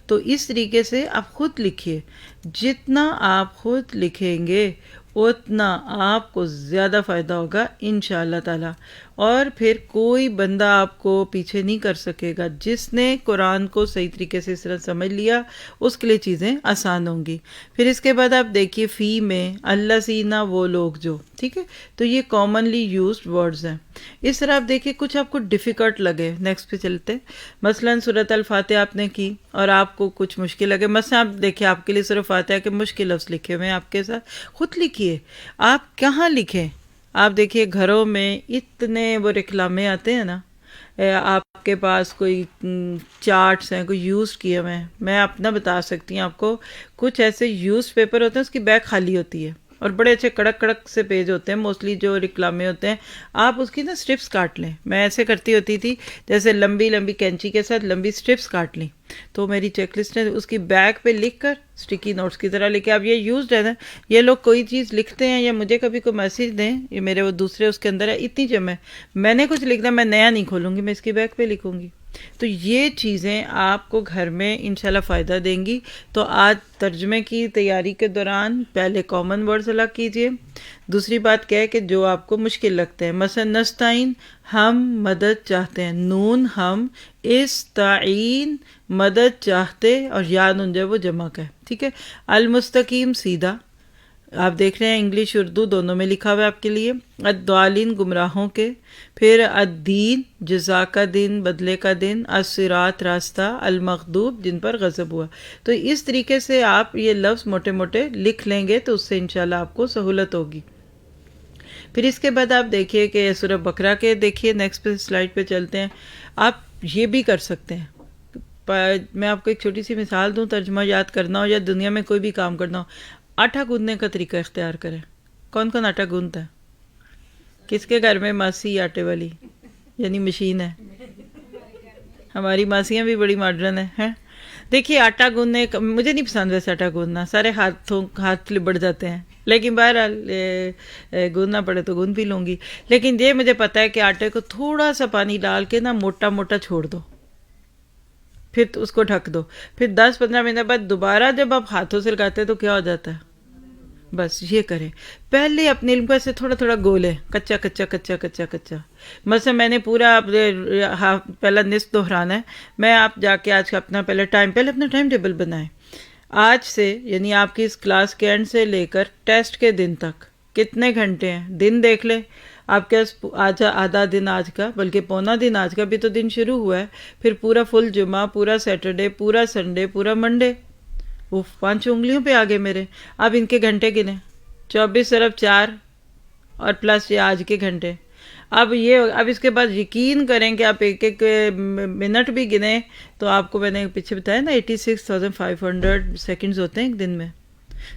تو اس طریقے سے آپ خود لکھیے، جتنا آپ خود لکھیں گے اتنا آپ کو زیادہ فائدہ ہوگا انشاءاللہ تعالی، اور پھر کوئی بندہ آپ کو پیچھے نہیں کر سکے گا۔ جس نے قرآن کو صحیح طریقے سے اس طرح سمجھ لیا اس کے لیے چیزیں آسان ہوں گی۔ پھر اس کے بعد آپ دیکھیے فی میں اللہ سینا وہ لوگ جو، ٹھیک ہے، تو یہ کامنلی یوزڈ ورڈز ہیں۔ اس طرح آپ دیکھیے کچھ آپ کو ڈیفیکلٹ لگے، نیکسٹ پہ چلتے ہیں۔ مثلاً سورۃ الفاتحہ آپ نے کی اور آپ کو کچھ مشکل لگے، مثلا آپ دیکھیں آپ کے لیے سورۃ فاتحہ کے مشکل لفظ لکھے ہوئے ہیں آپ کے ساتھ، خود لکھیے۔ آپ کہاں لکھیں؟ آپ دیکھیے گھروں میں اتنے وہ رکلامے آتے ہیں نا، آپ کے پاس کوئی چارٹس ہیں کوئی یوز کیے ہوئے ہیں، میں اپنا بتا سکتی ہوں آپ کو، کچھ ایسے یوز پیپر ہوتے ہیں اس کی بیک خالی ہوتی ہے اور بڑے اچھے کڑک کڑک سے پیج ہوتے ہیں، موسٹلی جو رکلامے ہوتے ہیں، آپ اس کی نا سٹرپس کاٹ لیں۔ میں ایسے کرتی ہوتی تھی، جیسے لمبی لمبی کینچی کے ساتھ لمبی سٹرپس کاٹ لیں، تو میری چیک لسٹ ہے اس کی بیک پہ لکھ کر اسٹکی نوٹس کی طرح لکھے۔ اب یہ یوزڈ ہے نا، یہ لوگ کوئی چیز لکھتے ہیں یا مجھے کبھی کوئی میسج دیں، یہ میرے وہ دوسرے اس کے اندر ہے، اتنی جمع ہے، میں نے کچھ لکھنا میں نیا نہیں کھولوں گی، میں اس کی بیک پہ لکھوں گی۔ تو یہ چیزیں آپ کو گھر میں انشاءاللہ فائدہ دیں گی۔ تو آج ترجمے کی تیاری کے دوران پہلے کامن ورڈز الگ کیجئے، دوسری بات کیا ہے کہ جو آپ کو مشکل لگتے ہیں، مثلا نستعین ہم مدد چاہتے ہیں، نون ہم، استعین مدد چاہتے، اور یا نون جو ہے وہ جمع کا ہے، ٹھیک ہے۔ المستقیم سیدھا، آپ دیکھ رہے ہیں انگلش اردو دونوں میں لکھا ہوا ہے آپ کے لیے۔ الضالین گمراہوں کے، پھر الدین جزا کا دن، بدلے کا دن، الصراط راستہ، المغضوب جن پر غضب ہوا۔ تو اس طریقے سے آپ یہ لفظ موٹے موٹے لکھ لیں گے تو اس سے انشاءاللہ آپ کو سہولت ہوگی۔ پھر اس کے بعد آپ دیکھیے کہ سورہ بقرہ کے دیکھیے، نیکسٹ پہ سلائڈ پہ چلتے ہیں۔ آپ یہ بھی کر سکتے ہیں، میں آپ کو ایک چھوٹی سی مثال دوں، ترجمہ یاد کرنا ہو یا دنیا میں کوئی بھی کام کرنا ہو، آٹا گوندنے کا طریقہ اختیار کریں۔ کون کون آٹا گوندتا ہے؟ کس کے گھر میں ماسی آٹے والی یعنی مشین ہے؟ ہماری ماسیاں بھی بڑی ماڈرن ہیں۔ دیکھیے آٹا گوندنے کا مجھے نہیں پسند ویسے، آٹا گوندنا سارے ہاتھ لبڑ جاتے ہیں، لیکن بہرحال گوندنا پڑے تو گوند بھی لوں گی۔ لیکن یہ مجھے پتا ہے کہ آٹے کو تھوڑا سا پانی ڈال کے نا موٹا موٹا چھوڑ دو، پھر اس کو ڈھک دو، پھر 10-15 منٹ بعد دوبارہ جب آپ ہاتھوں سے لگاتے ہیں تو کیا ہو جاتا ہے؟ بس یہ کریں، پہلے اپنے علم کو سے تھوڑا تھوڑا گولیں، کچا کچا کچا کچا کچا۔ مثلا میں نے پورا پہلا نصف دہرانا ہے، میں آپ جا کے آج کا پہلے اپنا ٹائم ٹیبل بنائیں، آج سے یعنی آپ کی اس کلاس کے اینڈ سے لے کر ٹیسٹ کے دن تک کتنے گھنٹے ہیں، دن دیکھ لیں آپ کے آج آدھا دن آج کا، بلکہ پونا دن آج کا بھی تو دن شروع ہوا ہے، پھر پورا فل جمعہ، پورا سیٹرڈے، پورا سنڈے، پورا منڈے، وہ 5 انگلیوں پہ آگے میرے۔ اب ان کے گھنٹے گنے، 24 × 4 اور پلس یہ آج کے گھنٹے۔ اب اس کے بعد یقین کریں کہ آپ ایک ایک منٹ بھی گنے تو آپ کو میں نے پیچھے بتایا نا 86,500 سیکنڈز ہوتے ہیں ایک دن میں۔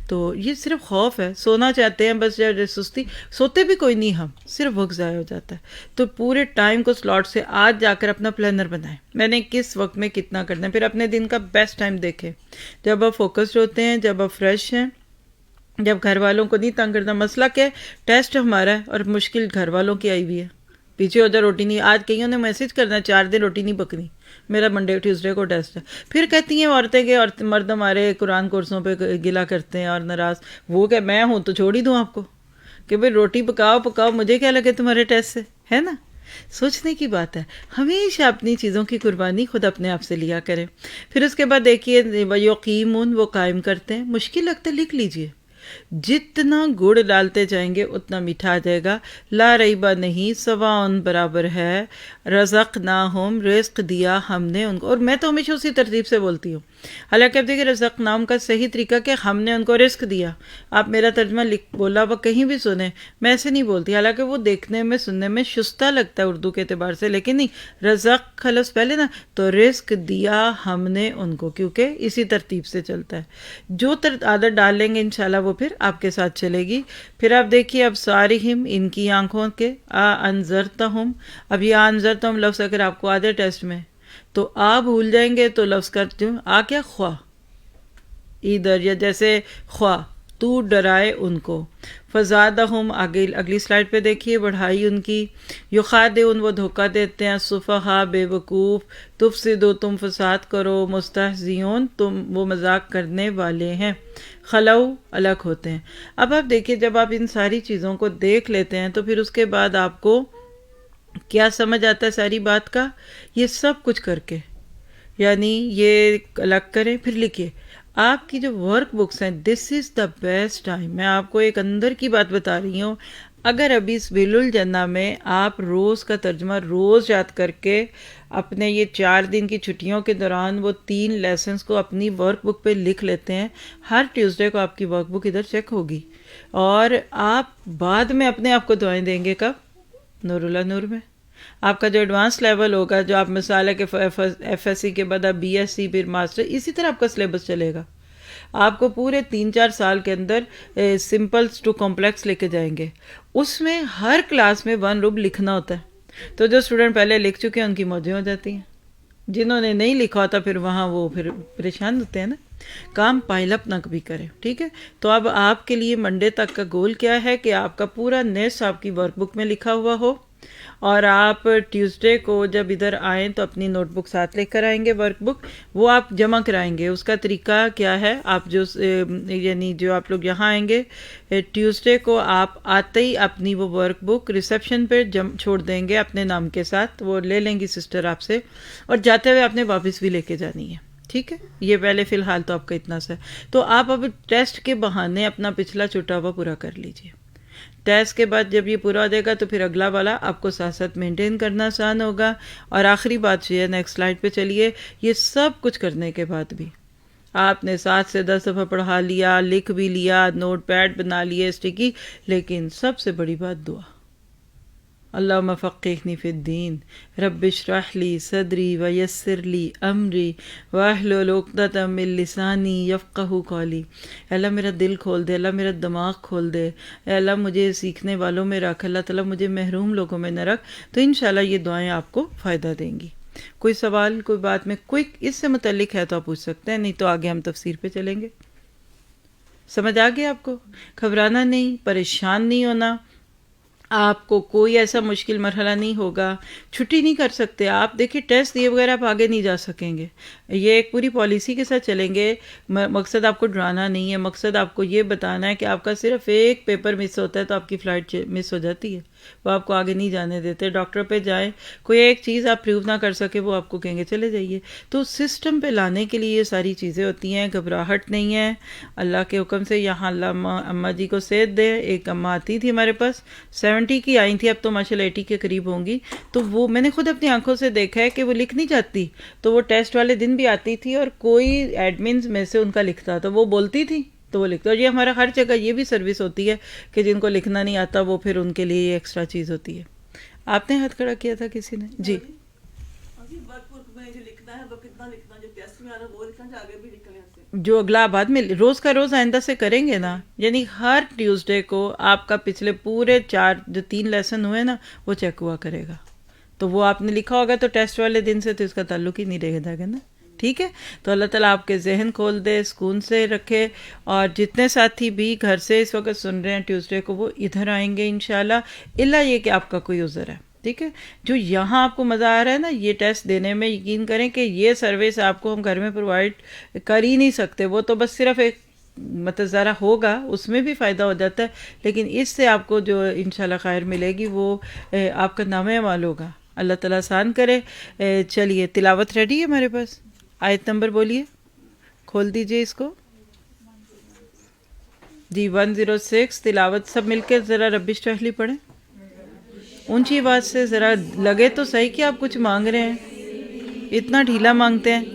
تو یہ صرف خوف ہے، سونا چاہتے ہیں بس، سستی، سوتے بھی کوئی نہیں، ہم صرف وقت ضائع ہو جاتا ہے۔ تو پورے ٹائم کو سلاٹ سے آج جا کر اپنا پلانر بنائیں، میں نے کس وقت میں کتنا کرنا ہے، پھر اپنے دن کا بیسٹ ٹائم دیکھیں، جب آپ فوکسڈ ہوتے ہیں، جب آپ فریش ہیں، جب گھر والوں کو نہیں تنگ کرنا۔ مسئلہ کیا ہے، ٹیسٹ ہمارا ہے اور مشکل گھر والوں کی آئی ہوئی ہے، پیچھے ہو جا روٹی نہیں، آج کئیوں نے میسج کرنا 4 دن روٹی نہیں پکنی، میرا منڈے ٹیوزڈے کو ٹیسٹ ہے۔ پھر کہتی ہیں عورتیں کہ مرد ہمارے قرآن کورسوں پہ گلا کرتے ہیں اور ناراض، وہ کہ میں ہوں تو چھوڑ ہی دوں آپ کو کہ بھئی روٹی پکاؤ، مجھے کیا لگے تمہارے ٹیسٹ سے، ہے نا؟ سوچنے کی بات ہے، ہمیشہ اپنی چیزوں کی قربانی خود اپنے آپ سے لیا کریں۔ پھر اس کے بعد دیکھیے وَيُقِيمُونَ، وہ قائم کرتے ہیں، مشکل لگتا ہے لکھ لیجئے، جتنا گڑ ڈالتے جائیں گے اتنا میٹھا آ جائے گا۔ لا ریبہ نہیں، سواء برابر ہے، رزقناہم رزق دیا ہم نے ان کو، اور میں تو ہمیشہ اسی ترتیب سے بولتی ہوں، حالانکہ اب دیکھیں رزقناہم کا صحیح طریقہ کہ ہم نے ان کو رزق دیا، آپ میرا ترجمہ بولا وہ کہیں بھی سنیں، میں ایسے نہیں بولتی، حالانکہ وہ دیکھنے میں سننے میں شستہ لگتا ہے اردو کے اعتبار سے، لیکن نہیں، رزق خلص پہلے نا، تو رزق دیا ہم نے ان کو، کیونکہ اسی ترتیب سے چلتا ہے، جو عادت ڈال لیں گے انشاءاللہ وہ پھر آپ کے ساتھ چلے گی۔ پھر آپ دیکھیے اب سارہم، ان کی آنکھوں کے، انذرتہم، اب یہ انذرتہم لفظ اگر آپ کو آدھے ٹیسٹ میں تو بھول جائیں گے تو لفظ کرتی ہوں کیا خواہ، ادھر یا جیسے خواہ تو ڈرائے ان کو. فزادہم آگے اگلی سلائڈ پہ دیکھیے بڑھائی ان کی. یخادعون وہ دھوکہ دیتے ہیں. سفہا بے وقوف. تفسدو تم فساد کرو. مستہزئون تم وہ مذاق کرنے والے ہیں. خلو الگ ہوتے ہیں. اب آپ دیکھیے جب آپ ان ساری چیزوں کو دیکھ لیتے ہیں تو پھر اس کے بعد آپ کو کیا سمجھ آتا ہے ساری بات کا. یہ سب کچھ کر کے یعنی یہ الگ کریں پھر لکھیے. آپ کی جو ورک بکس ہیں دس از دا بیسٹ ٹائم. میں آپ کو ایک اندر کی بات بتا رہی ہوں. اگر ابھی اس ویل الجنہ میں آپ روز کا ترجمہ روز یاد کر کے اپنے یہ 4 دن کی چھٹیوں کے دوران وہ 3 لیسنز کو اپنی ورک بک پہ لکھ لیتے ہیں، ہر ٹیوزڈے کو آپ کی ورک بک ادھر چیک ہوگی اور آپ بعد میں اپنے آپ کو دعائیں دیں گے. کب؟ نور اللہ نور میں. آپ کا جو ایڈوانس لیول ہوگا جو آپ مثال ہے کہ ایف ایس سی کے بعد آپ بی ایس سی پھر ماسٹر اسی طرح آپ کا سلیبس چلے گا. آپ کو پورے 3-4 سال کے اندر سمپلس ٹو کمپلیکس لے کے جائیں گے. اس میں ہر کلاس میں 1 رب لکھنا ہوتا ہے. تو جو اسٹوڈنٹ پہلے لکھ چکے ہیں ان کی موجیں ہو جاتی ہیں. جنہوں نے نہیں لکھا ہوتا پھر وہاں وہ پھر پریشان ہوتے ہیں نا. کام پائل اپ نہ بھی کریں. ٹھیک ہے. تو اب آپ کے لیے منڈے تک کا گول کیا ہے کہ آپ کا پورا نیس آپ کی ورک بک میں لکھا ہوا ہو اور آپ ٹیوزڈے کو جب ادھر آئیں تو اپنی نوٹ بک ساتھ لے کر آئیں گے. ورک بک وہ آپ جمع کرائیں گے. اس کا طریقہ کیا ہے؟ آپ جو یعنی جو آپ لوگ یہاں آئیں گے ٹیوزڈے کو آپ آتے ہی اپنی وہ ورک بک ریسیپشن پہ چھوڑ دیں گے اپنے نام کے ساتھ. وہ لے لیں گی سسٹر آپ سے اور جاتے ہوئے آپ نے واپس بھی لے کے جانی ہے. ٹھیک ہے. یہ پہلے فی الحال تو آپ کا اتنا سا ہے. تو آپ اب ٹیسٹ کے بہانے اپنا پچھلا چھٹا ہوا پورا کر لیجئے. ٹیسٹ کے بعد جب یہ پورا ہو جائے گا تو پھر اگلا والا آپ کو ساتھ ساتھ مینٹین کرنا آسان ہوگا. اور آخری بات یہ ہے نیکسٹ سلائڈ پہ چلیے. یہ سب کچھ کرنے کے بعد بھی آپ نے 7 سے 10 دفعہ پڑھا لیا، لکھ بھی لیا، نوٹ پیڈ بنا لیے اسٹکی، لیکن سب سے بڑی بات دعا. اللہم فقہنی فی الدین رب اشرح لی صدری ویسر لی امری واحلل عقدۃ من لسانی یفقہوا قولی. اللہ میرا دل کھول دے، اللہ میرا دماغ کھول دے، اے اللہ مجھے سیکھنے والوں میں رکھ، اللہ تعالیٰ مجھے محروم لوگوں میں نہ رکھ. تو انشاءاللہ یہ دعائیں آپ کو فائدہ دیں گی. کوئی سوال کوئی بات میں کوئی اس سے متعلق ہے تو آپ پوچھ سکتے ہیں، نہیں تو آگے ہم تفسیر پہ چلیں گے. سمجھ آ گیا آپ کو؟ گھبرانا نہیں، پریشان نہیں ہونا. آپ کو کوئی ایسا مشکل مرحلہ نہیں ہوگا. چھٹی نہیں کر سکتے آپ. دیکھیے ٹیسٹ دیے بغیر آپ آگے نہیں جا سکیں گے. یہ ایک پوری پالیسی کے ساتھ چلیں گے. مقصد آپ کو ڈرانا نہیں ہے، مقصد آپ کو یہ بتانا ہے کہ آپ کا صرف ایک پیپر مس ہوتا ہے تو آپ کی فلائٹ مس ہو جاتی ہے. وہ آپ کو آگے نہیں جانے دیتے. ڈاکٹر پہ جائیں، کوئی ایک چیز آپ پروو نہ کر سکے وہ آپ کو کہیں گے چلے جائیے. تو سسٹم پہ لانے کے لیے یہ ساری چیزیں ہوتی ہیں. گھبراہٹ نہیں ہے. اللہ کے حکم سے یہاں اللہ اماں جی کو صحت دے. ایک اماں آتی تھی ہمارے پاس 70 کی آئی تھی، اب تو ماشاءاللہ 80 کے قریب ہوں گی. تو وہ میں نے خود اپنی آنکھوں سے دیکھا ہے کہ وہ لکھ نہیں جاتی. تو وہ ٹیسٹ والے دن بھی آتی تھی اور کوئی ایڈمنز میں سے ان کا لکھتا تو وہ بولتی تھی تو وہ لکھتا. اور یہ ہمارا ہر جگہ یہ بھی سروس ہوتی ہے کہ جن کو لکھنا نہیں آتا وہ پھر ان کے لیے یہ ایکسٹرا چیز ہوتی ہے. آپ نے ہاتھ کھڑا کیا تھا کسی نے؟ جی. جو اگلا بعد میں روز کا روز آئندہ سے کریں گے نا، یعنی ہر ٹیوزڈے کو آپ کا پچھلے پورے 3 لیسن ہوئے نا وہ چیک ہوا کرے گا. تو وہ آپ نے لکھا ہوگا تو ٹیسٹ والے دن سے تو اس کا تعلق ہی نہیں رہے گا نا. ٹھیک ہے. تو اللہ تعالیٰ آپ کے ذہن کھول دے، سکون سے رکھے. اور جتنے ساتھی بھی گھر سے اس وقت سن رہے ہیں ٹیوزڈے کو وہ ادھر آئیں گے انشاءاللہ، الا یہ کہ آپ کا کوئی عذر ہے. ٹھیک ہے. جو یہاں آپ کو مزہ آ رہا ہے نا یہ ٹیسٹ دینے میں، یقین کریں کہ یہ سروس آپ کو ہم گھر میں پرووائڈ کر ہی نہیں سکتے. وہ تو بس صرف ایک مطلب ذرا ہوگا اس میں بھی فائدہ ہو جاتا ہے، لیکن اس سے آپ کو جو انشاءاللہ خیر ملے گی وہ آپ کا نام اعمال ہوگا. اللہ تعالیٰ آسان کرے. چلیے تلاوت ریڈی ہے ہمارے پاس. آیت نمبر بولیے، کھول دیجئے اس کو. جی 106 تلاوت سب مل کے ذرا رب اشرح لی پڑھیں اونچی آواز سے. ذرا لگے تو صحیح کہ آپ کچھ مانگ رہے ہیں، اتنا ڈھیلا مانگتے ہیں.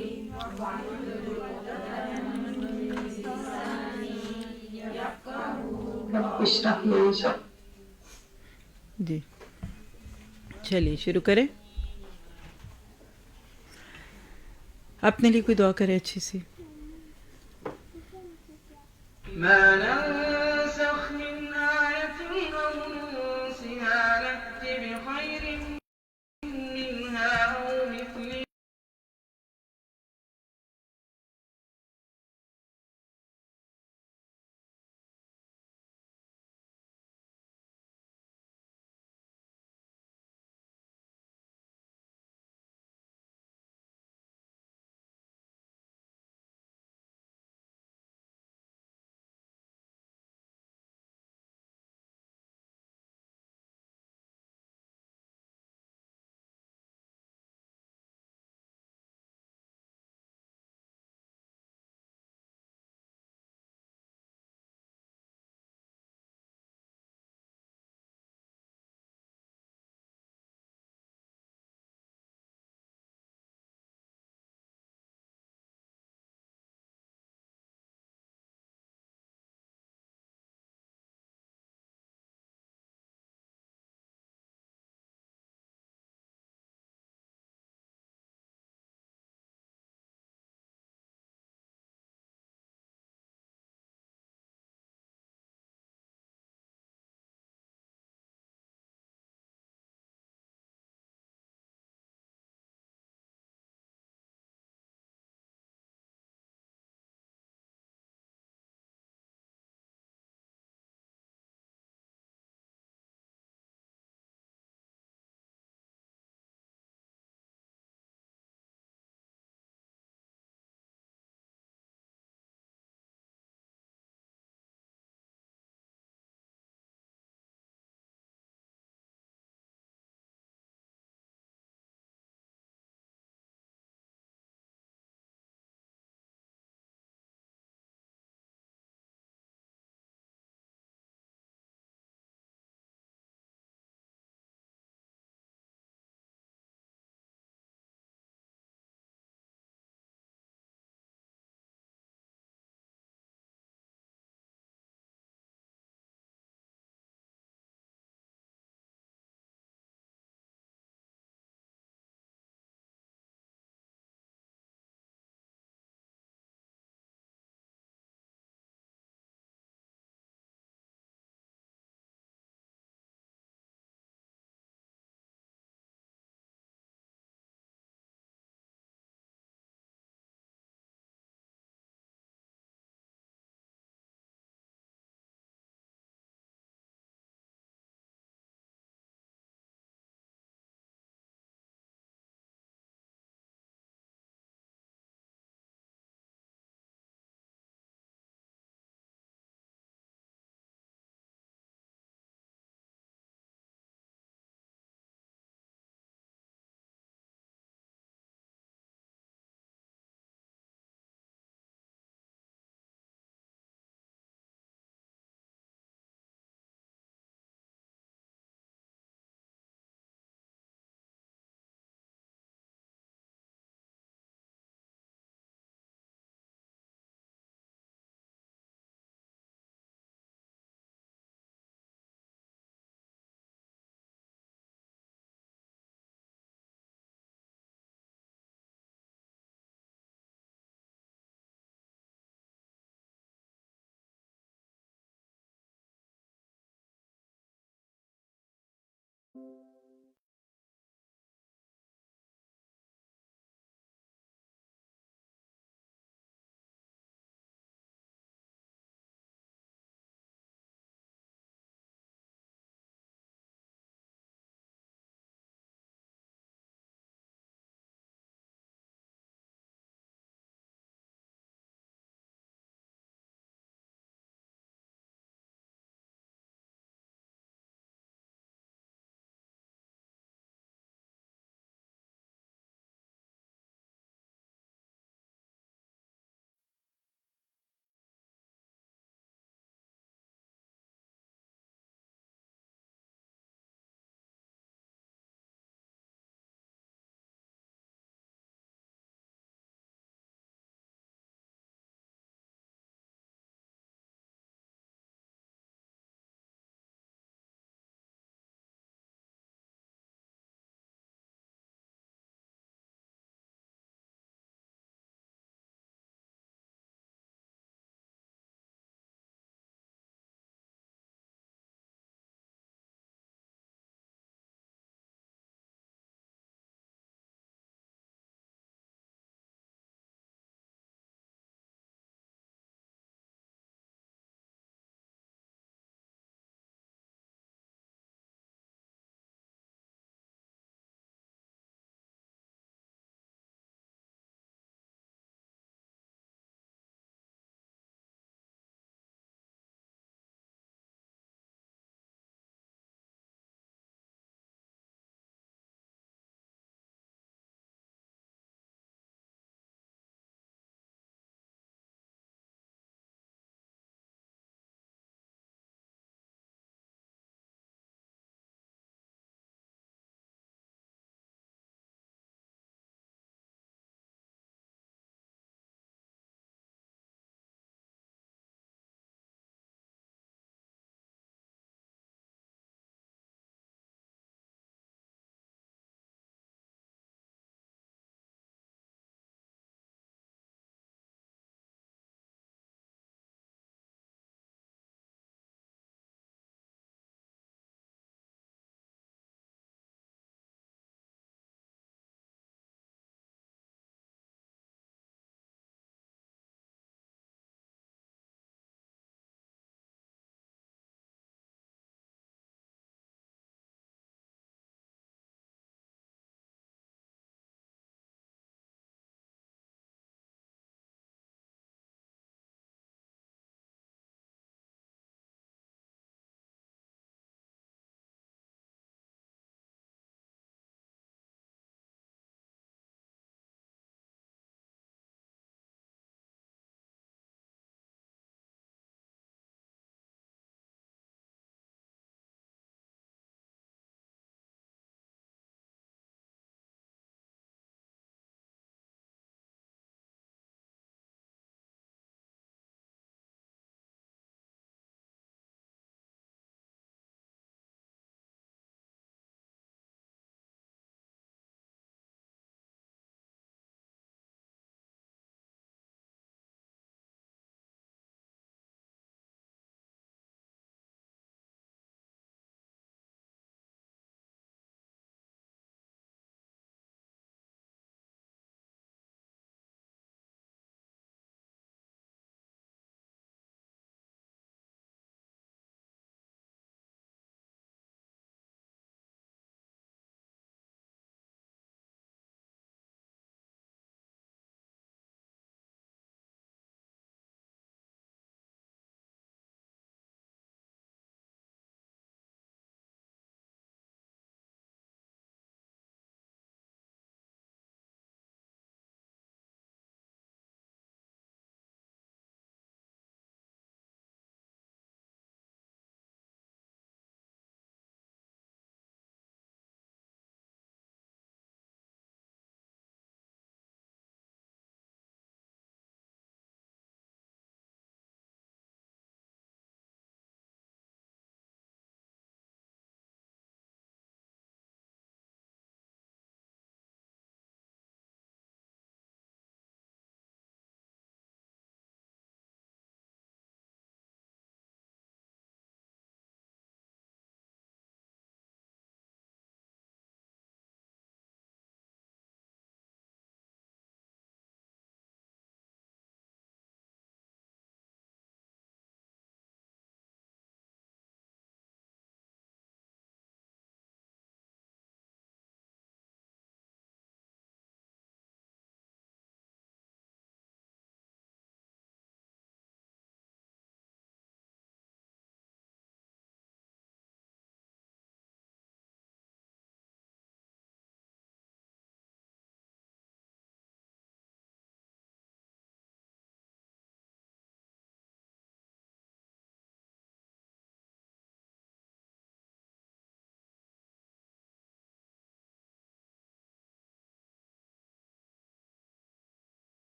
جی چلیے شروع کریں. اپنے لیے کوئی دعا کرے اچھی سی.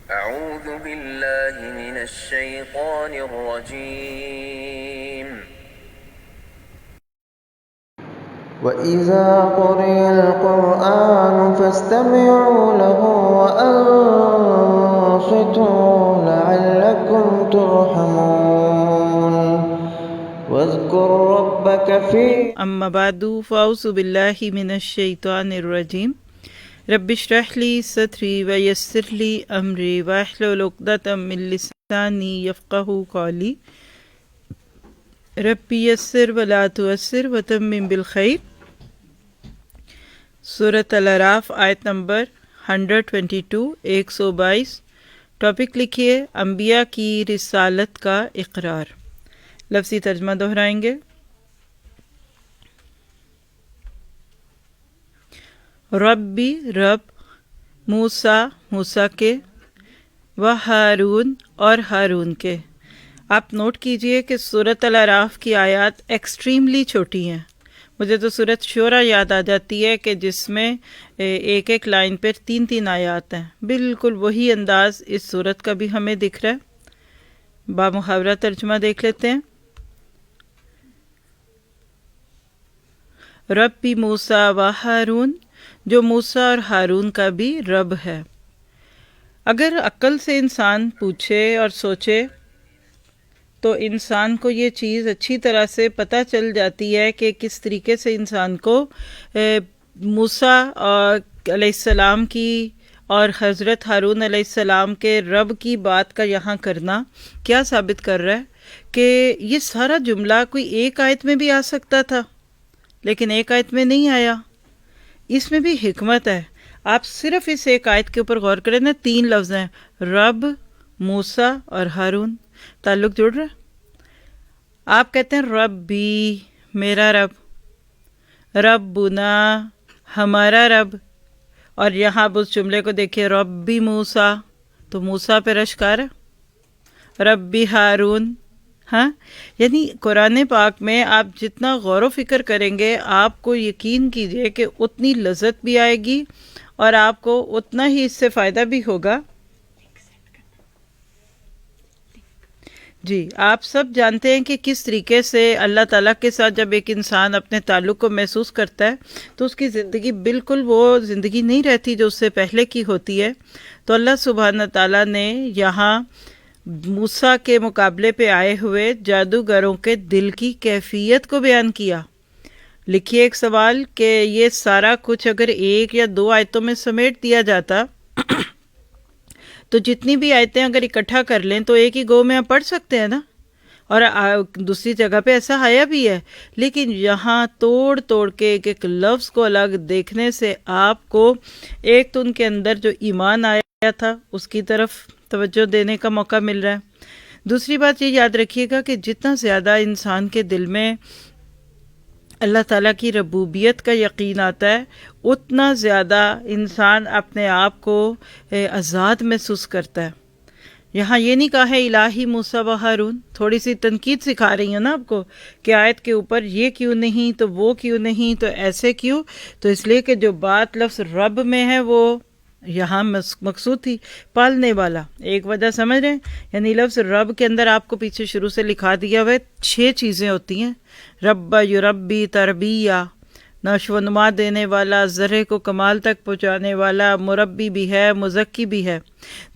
أعوذ بالله من الشيطان الرجيم. وَإِذَا قُرِئَ الْقُرْآنُ فَاسْتَمِعُوا لَهُ وَأَنصِتُوا لَعَلَّكُمْ تُرْحَمُونَ وَاذْكُر رَّبَّكَ فِي اما بعد فاعوذ باللہ من الشیطان الرجیم رب اشرح لی صدری ویسر لی امری واحلل عقدۃ من لسانی یفقہوا قولی رب یسر ولا تعسر وتمم بالخیر۔ سورۃ الاعراف آیت نمبر 122 122۔ ٹاپک لکھیے انبیاء کی رسالت کا اقرار۔ لفظی ترجمہ دہرائیں گے۔ ربی رب، موسیٰ موسیٰ کے، و ہارون اور ہارون کے۔ آپ نوٹ کیجئے کہ سورۃ الاعراف کی آیات ایکسٹریملی چھوٹی ہیں۔ مجھے تو سورۃ شورى یاد آ جاتی ہے کہ جس میں ایک ایک لائن پر 3 آیات ہیں۔ بالکل وہی انداز اس سورت کا بھی ہمیں دکھ رہا ہے۔ بامحاورہ ترجمہ دیکھ لیتے ہیں۔ ربی موسیٰ و ہارون، جو موسیٰ اور ہارون کا بھی رب ہے۔ اگر عقل سے انسان پوچھے اور سوچے تو انسان کو یہ چیز اچھی طرح سے پتہ چل جاتی ہے کہ کس طریقے سے انسان کو موسیٰ علیہ السلام کی اور حضرت ہارون علیہ السلام کے رب کی بات کا یہاں کرنا کیا ثابت کر رہا ہے کہ یہ سارا جملہ کوئی ایک آیت میں بھی آ سکتا تھا، لیکن ایک آیت میں نہیں آیا۔ اس میں بھی حکمت ہے۔ آپ صرف اس ایک آیت کے اوپر غور کریں نا، 3 لفظ ہیں، رب، موسیٰ اور ہارون، تعلق جڑ رہا ہے۔ آپ کہتے ہیں ربی، میرا رب، ربنا، ہمارا رب، اور یہاں آپ اس جملے کو دیکھیں ربی موسیٰ، تو موسیٰ پہ اشکار ہے، ربی ہارون۔ ہاں، یعنی قرآن پاک میں آپ جتنا غور و فکر کریں گے آپ کو یقین کیجئے کہ اتنی لذت بھی آئے گی اور آپ کو اتنا ہی اس سے فائدہ بھی ہوگا۔ جی، آپ سب جانتے ہیں کہ کس طریقے سے اللہ تعالیٰ کے ساتھ جب ایک انسان اپنے تعلق کو محسوس کرتا ہے تو اس کی زندگی بالکل وہ زندگی نہیں رہتی جو اس سے پہلے کی ہوتی ہے۔ تو اللہ سبحانہ تعالیٰ نے یہاں موسیٰ کے مقابلے پہ آئے ہوئے جادوگروں کے دل کی کیفیت کو بیان کیا۔ لکھیے ایک سوال کہ یہ سارا کچھ اگر 1 یا 2 آیتوں میں سمیٹ دیا جاتا تو جتنی بھی آیتیں اگر اکٹھا کر لیں تو ایک ہی گو میں آپ پڑھ سکتے ہیں نا، اور دوسری جگہ پہ ایسا آیا بھی ہے، لیکن یہاں توڑ توڑ کے ایک ایک لفظ کو الگ دیکھنے سے آپ کو ایک تو ان کے اندر جو ایمان آیا تھا اس کی طرف توجہ دینے کا موقع مل رہا ہے۔ دوسری بات یہ یاد رکھیے گا کہ جتنا زیادہ انسان کے دل میں اللہ تعالیٰ کی ربوبیت کا یقین آتا ہے اتنا زیادہ انسان اپنے آپ کو آزاد محسوس کرتا ہے۔ یہاں یہ نہیں کہا ہے الہی موسیٰ و ہارون، تھوڑی سی تنقید سکھا رہی ہوں نا آپ کو کہ آیت کے اوپر یہ کیوں نہیں تو وہ کیوں نہیں تو ایسے کیوں، تو اس لیے کہ جو بات لفظ رب میں ہے وہ یہاں مقصود تھی پالنے والا۔ ایک وجہ سمجھ رہے ہیں، یعنی لفظ رب کے اندر آپ کو پیچھے شروع سے لکھا دیا ہوا ہے 6 چیزیں ہوتی ہیں۔ رب یربی، تربیہ، نشو و نما دینے والا، ذرے کو کمال تک پہنچانے والا، مربی بھی ہے، مزکی بھی ہے۔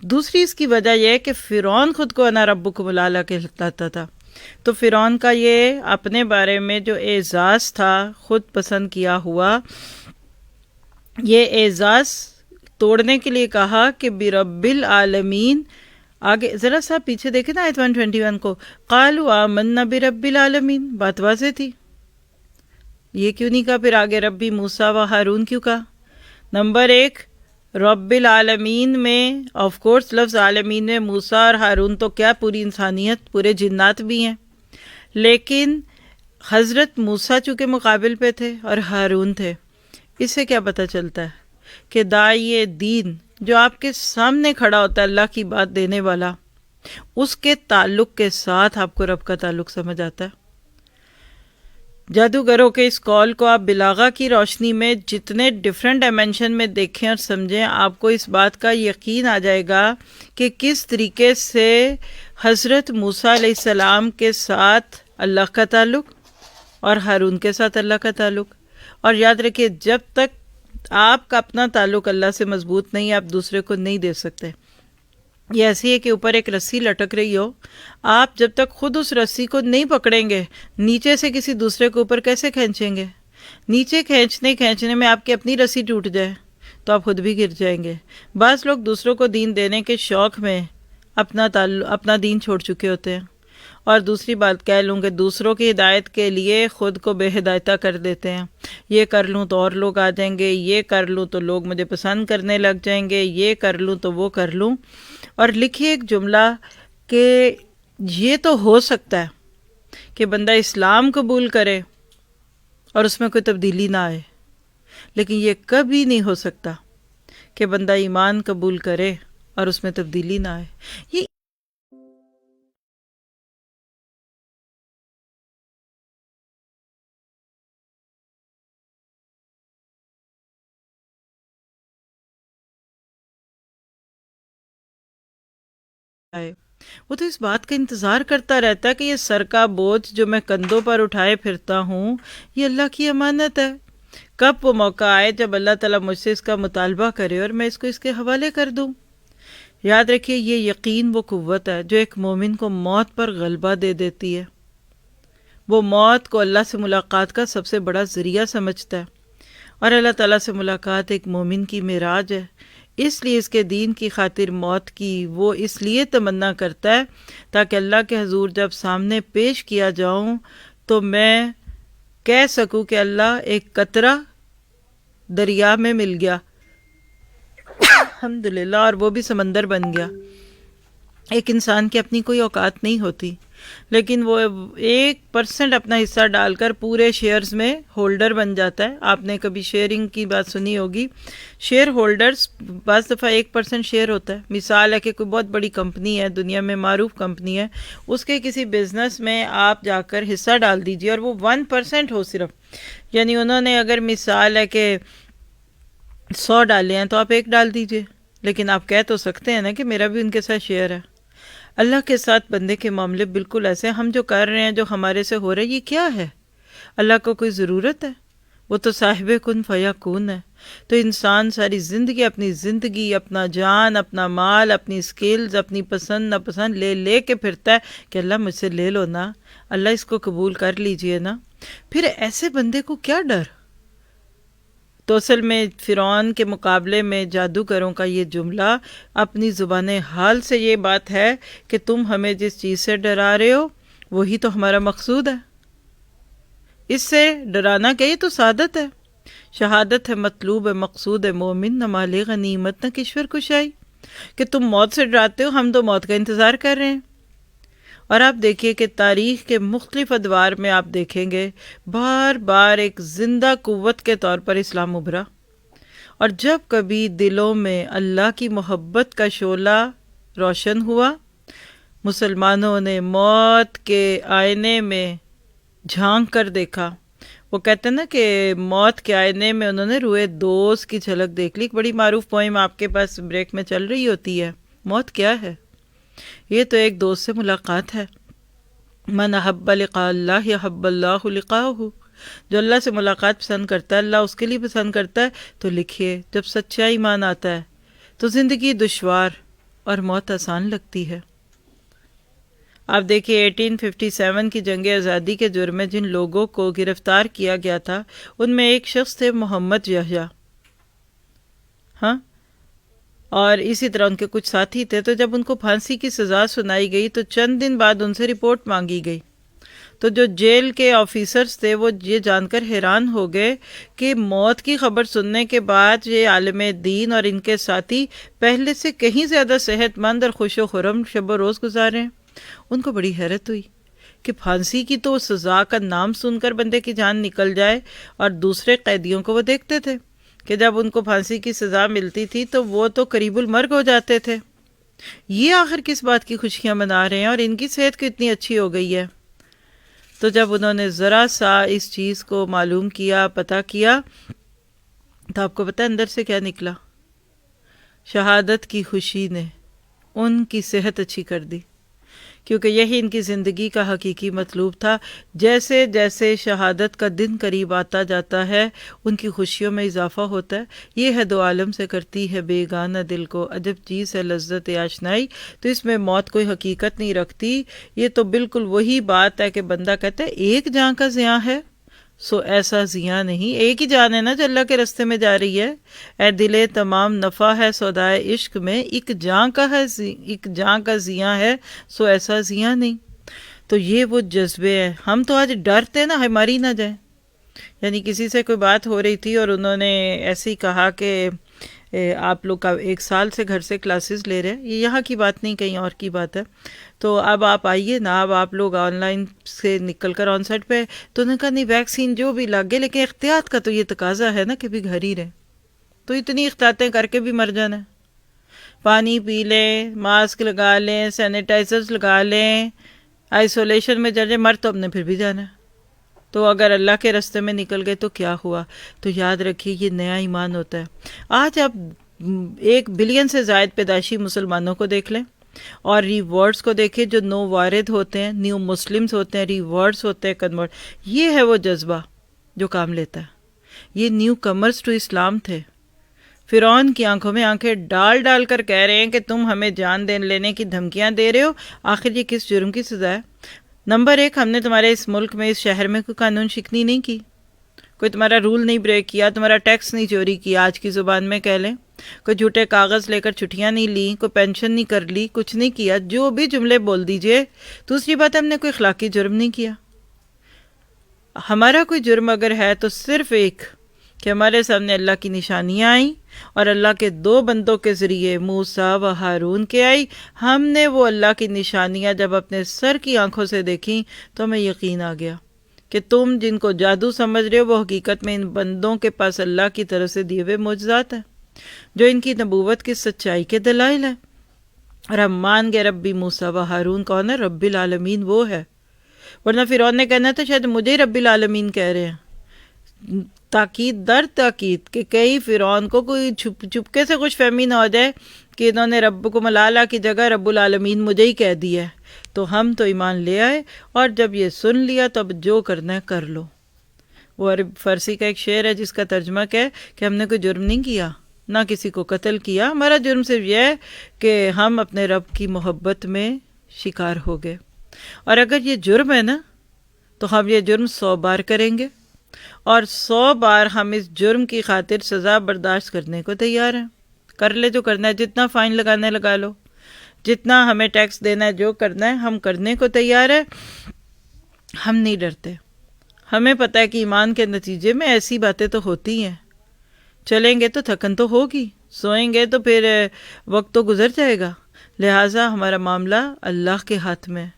دوسری اس کی وجہ یہ ہے کہ فرعون خود کو انا ربکم الاعلیٰ کہلاتا تھا، تو فرعون کا یہ اپنے بارے میں جو اعزاز تھا خود پسند کیا ہوا، یہ اعزاز توڑنے کے لیے کہا کہ برب العالمین۔ آگے ذرا سا پیچھے دیکھیں نا آیت 121 کو، قالوا آمنا برب العالمین، بات واضح تھی۔ یہ کیوں نہیں کہا پھر آگے ربی موسیٰ و ہارون کیوں کہا؟ نمبر 1، رب العالمین میں آف کورس لفظ عالمین میں موسیٰ اور ہارون تو کیا پوری انسانیت، پورے جنات بھی ہیں، لیکن حضرت موسیٰ چونکہ مقابل پہ تھے اور ہارون تھے، اس سے کیا پتہ چلتا ہے کہ داعی دین جو آپ کے سامنے کھڑا ہوتا ہے اللہ کی بات دینے والا، اس کے تعلق کے ساتھ آپ کو رب کا تعلق سمجھ آتا ہے۔ جادوگروں کے اس کال کو آپ بلاغہ کی روشنی میں جتنے ڈیفرنٹ ڈائمینشن میں دیکھیں اور سمجھیں، آپ کو اس بات کا یقین آ جائے گا کہ کس طریقے سے حضرت موسیٰ علیہ السلام کے ساتھ اللہ کا تعلق اور ہارون کے ساتھ اللہ کا تعلق. اور یاد رکھیے، جب تک آپ کا اپنا تعلق اللہ سے مضبوط نہیں، آپ دوسرے کو نہیں دے سکتے. یہ ایسی ہے کہ اوپر ایک رسی لٹک رہی ہو، آپ جب تک خود اس رسی کو نہیں پکڑیں گے، نیچے سے کسی دوسرے کو اوپر کیسے کھینچیں گے؟ نیچے کھینچنے میں آپ کی اپنی رسی ٹوٹ جائے تو آپ خود بھی گر جائیں گے. بعض لوگ دوسروں کو دین دینے کے شوق میں اپنا دین چھوڑ چکے ہوتے ہیں، اور دوسری بات کہہ لوں کہ دوسروں کی ہدایت کے لیے خود کو بے ہدایتہ کر دیتے ہیں. یہ کر لوں تو اور لوگ آ جائیں گے، یہ کر لوں تو لوگ مجھے پسند کرنے لگ جائیں گے، یہ کر لوں تو وہ کر لوں. اور لکھیے ایک جملہ کہ یہ تو ہو سکتا ہے کہ بندہ اسلام قبول کرے اور اس میں کوئی تبدیلی نہ آئے، لیکن یہ کبھی نہیں ہو سکتا کہ بندہ ایمان قبول کرے اور اس میں تبدیلی نہ آئے. یہ آئے، وہ تو اس بات کا انتظار کرتا رہتا ہے کہ یہ سر کا بوجھ جو میں کندھوں پر اٹھائے پھرتا ہوں، یہ اللہ کی امانت ہے. کب وہ موقع آئے جب اللہ تعالیٰ مجھ سے اس کا مطالبہ کرے اور میں اس کو اس کے حوالے کر دوں. یاد رکھیے، یہ یقین وہ قوت ہے جو ایک مومن کو موت پر غلبہ دے دیتی ہے. وہ موت کو اللہ سے ملاقات کا سب سے بڑا ذریعہ سمجھتا ہے، اور اللہ تعالیٰ سے ملاقات ایک مومن کی معراج ہے. اس لیے اس کے دین کی خاطر موت کی وہ اس لیے تمنا کرتا ہے تاکہ اللہ کے حضور جب سامنے پیش کیا جاؤں تو میں کہہ سکوں کہ اللہ ایک قطرہ دریا میں مل گیا الحمدللہ، اور وہ بھی سمندر بن گیا. ایک انسان کی اپنی کوئی اوقات نہیں ہوتی، لیکن وہ 1% اپنا حصہ ڈال کر پورے شیئرز میں ہولڈر بن جاتا ہے. آپ نے کبھی شیئرنگ کی بات سنی ہوگی. شیئر ہولڈرز بعض دفعہ 1% شیئر ہوتا ہے. مثال ہے کہ کوئی بہت بڑی کمپنی ہے، دنیا میں معروف کمپنی ہے، اس کے کسی بزنس میں آپ جا کر حصہ ڈال دیجئے اور وہ 1% ہو صرف، یعنی انہوں نے اگر مثال ہے کہ 100 ڈالے ہیں تو آپ 1 ڈال دیجئے، لیکن آپ کہہ تو سکتے ہیں نا کہ میرا بھی ان کے ساتھ شیئر ہے. اللہ کے ساتھ بندے کے معاملے بالکل ایسے ہیں. ہم جو کر رہے ہیں، جو ہمارے سے ہو رہا ہے، یہ کیا ہے؟ اللہ کو کوئی ضرورت ہے؟ وہ تو صاحب کن فیکون ہے. تو انسان ساری زندگی اپنا جان، اپنا مال، اپنی سکلز، اپنی پسند ناپسند لے کے پھرتا ہے کہ اللہ مجھ سے لے لو نا، اللہ اس کو قبول کر لیجئے نا. پھر ایسے بندے کو کیا ڈر؟ تو اصل میں فرعون کے مقابلے میں جادوگروں کا یہ جملہ اپنی زبان حال سے یہ بات ہے کہ تم ہمیں جس چیز سے ڈرا رہے ہو وہی تو ہمارا مقصود ہے. اس سے ڈرانا کہ یہ تو سعادت ہے، شہادت ہے، مطلوب ہے، مقصود ہے مومن، نہ مال غنیمت نہ کشور کشائی. کہ تم موت سے ڈراتے ہو، ہم تو موت کا انتظار کر رہے ہیں. اور آپ دیکھیے کہ تاریخ کے مختلف ادوار میں آپ دیکھیں گے بار بار ایک زندہ قوت کے طور پر اسلام ابھرا. اور جب کبھی دلوں میں اللہ کی محبت کا شعلہ روشن ہوا، مسلمانوں نے موت کے آئینے میں جھانک کر دیکھا. وہ کہتے ہیں نا کہ موت کے آئینے میں انہوں نے روئے دوست کی جھلک دیکھ لی. ایک بڑی معروف پوئم آپ کے پاس بریک میں چل رہی ہوتی ہے. موت کیا ہے؟ یہ تو ایک دوست سے ملاقات ہے. من احب لقاء اللہ احب اللہ لقاءہ. جو اللہ سے ملاقات پسند کرتا ہے، اللہ اس کے لیے پسند کرتا ہے. تو لکھیے، جب سچا ایمان آتا ہے تو زندگی دشوار اور موت آسان لگتی ہے. آپ دیکھیے 1857 کی جنگ آزادی کے جرم میں جن لوگوں کو گرفتار کیا گیا تھا ان میں ایک شخص تھے محمد یحییٰ. ہاں، اور اسی طرح ان کے کچھ ساتھی تھے. تو جب ان کو پھانسی کی سزا سنائی گئی تو چند دن بعد ان سے رپورٹ مانگی گئی. تو جو جیل کے آفیسرز تھے وہ یہ جان کر حیران ہو گئے کہ موت کی خبر سننے کے بعد یہ عالم دین اور ان کے ساتھی پہلے سے کہیں زیادہ صحت مند اور خوش و خرم شب و روز گزارے ہیں. ان کو بڑی حیرت ہوئی کہ پھانسی کی تو سزا کا نام سن کر بندے کی جان نکل جائے، اور دوسرے قیدیوں کو وہ دیکھتے تھے کہ جب ان کو پھانسی کی سزا ملتی تھی تو وہ تو قریب المرگ ہو جاتے تھے. یہ آخر کس بات کی خوشیاں منا رہے ہیں اور ان کی صحت کی اتنی اچھی ہو گئی ہے؟ تو جب انہوں نے ذرا سا اس چیز کو معلوم کیا، پتہ کیا، تو آپ کو پتہ اندر سے کیا نکلا؟ شہادت کی خوشی نے ان کی صحت اچھی کر دی، کیونکہ یہی ان کی زندگی کا حقیقی مطلوب تھا۔ جیسے جیسے شہادت کا دن قریب آتا جاتا ہے ان کی خوشیوں میں اضافہ ہوتا ہے۔ یہ ہے دو عالم سے کرتی ہے بیگانہ دل کو، عجب چیز ہے لذت آشنائی۔ تو اس میں موت کوئی حقیقت نہیں رکھتی۔ یہ تو بالکل وہی بات ہے کہ بندہ کہتا ہے ایک جان کا زیاں ہے، سو ایسا زیاں نہیں، ایک ہی جان ہے نا جو اللہ کے رستے میں جا رہی ہے۔ اے دلے تمام نفع ہے سودائے عشق میں، ایک جان کا ہے، ایک جان کا زیاں ہے، سو ایسا زیاں نہیں۔ تو یہ وہ جذبے ہیں۔ ہم تو آج ڈرتے ہیں نا ہماری نہ جائیں۔ یعنی کسی سے کوئی بات ہو رہی تھی اور انہوں نے ایسے ہی کہا کہ آپ لوگ کا 1 سال سے گھر سے کلاسز لے رہے ہیں، یہ یہاں کی بات نہیں کہیں اور کی بات ہے، تو اب آپ آئیے نا، اب آپ لوگ آن لائن سے نکل کر آن سائٹ پہ، تو انہوں نے کہا نہیں ویکسین جو بھی لگ گئے، لیکن احتیاط کا تو یہ تقاضا ہے نا کہ بھی گھر ہی رہیں۔ تو اتنی احتیاطیں کر کے بھی مر جانا ہے۔ پانی پی لیں، ماسک لگا لیں، سینیٹائزرز لگا لیں، آئسولیشن میں جائیں، مر تو ہم نے پھر بھی جانا ہے۔ تو اگر اللہ کے رستے میں نکل گئے تو کیا ہوا؟ تو یاد رکھیے یہ نیا ایمان ہوتا ہے۔ آج آپ 1 بلین سے زائد پیدائشی مسلمانوں کو دیکھ لیں اور ریورڈز کو دیکھیں جو نو وارد ہوتے ہیں، نیو مسلمز ہوتے ہیں، ریورڈز ہوتے ہیں، کنورٹ۔ یہ ہے وہ جذبہ جو کام لیتا ہے۔ یہ نیو کمرز ٹو اسلام تھے، فرعون کی آنکھوں میں آنکھیں ڈال ڈال کر کہہ رہے ہیں کہ تم ہمیں جان لینے کی دھمکیاں دے رہے ہو، آخر یہ کس جرم کی سزا ہے؟ نمبر 1، ہم نے تمہارے اس ملک میں، اس شہر میں کوئی قانون شکنی نہیں کی، کوئی تمہارا رول نہیں بریک کیا، تمہارا ٹیکس نہیں چوری کیا، آج کی زبان میں کہہ لیں، کوئی جھوٹے کاغذ لے کر چھٹیاں نہیں لیں، کوئی پینشن نہیں کر لی، کچھ نہیں کیا، جو بھی جملے بول دیجئے۔ دوسری بات، ہم نے کوئی اخلاقی جرم نہیں کیا۔ ہمارا کوئی جرم اگر ہے تو صرف ایک کہ ہمارے سامنے اللہ کی نشانیاں آئیں اور اللہ کے 2 بندوں کے ذریعے موسیٰ و ہارون کے آئی، ہم نے وہ اللہ کی نشانیاں جب اپنے سر کی آنکھوں سے دیکھیں تو ہمیں یقین آ گیا کہ تم جن کو جادو سمجھ رہے ہو وہ حقیقت میں ان بندوں کے پاس اللہ کی طرف سے دیے ہوئے معجزات ہیں جو ان کی نبوت کی سچائی کے دلائل ہیں۔ اور ہم مان گئے ربی موسیٰ و ہارون کون ہے؟ رب العالمین وہ ہے، ورنہ فرعون نے کہنا تھا شاید مجھے ہی رب العالمین کہہ رہے ہیں۔ تاکید در تاکید کہ کئی فرعون کو کوئی چپکے سے خوش فہمی نہ ہو جائے کہ انہوں نے ربکم العلیٰ کی جگہ رب العالمین مجھے ہی کہہ دیا ہے۔ تو ہم تو ایمان لے آئے اور جب یہ سن لیا تو اب جو کرنا ہے کر لو۔ وہ عرب فارسی کا ایک شعر ہے جس کا ترجمہ کیا ہے کہ ہم نے کوئی جرم نہیں کیا، نہ کسی کو قتل کیا، ہمارا جرم صرف یہ ہے کہ ہم اپنے رب کی محبت میں شکار ہو گئے۔ اور اگر یہ جرم ہے نا تو ہم یہ جرم 100 بار کریں گے اور 100 بار ہم اس جرم کی خاطر سزا برداشت کرنے کو تیار ہیں۔ کر لے جو کرنا ہے، جتنا فائن لگانا ہے لگا لو، جتنا ہمیں ٹیکس دینا ہے، جو کرنا ہے ہم کرنے کو تیار ہے۔ ہم نہیں ڈرتے، ہمیں پتہ ہے کہ ایمان کے نتیجے میں ایسی باتیں تو ہوتی ہیں، چلیں گے تو تھکن تو ہوگی، سوئیں گے تو پھر وقت تو گزر جائے گا، لہٰذا ہمارا معاملہ اللہ کے ہاتھ میں ہے۔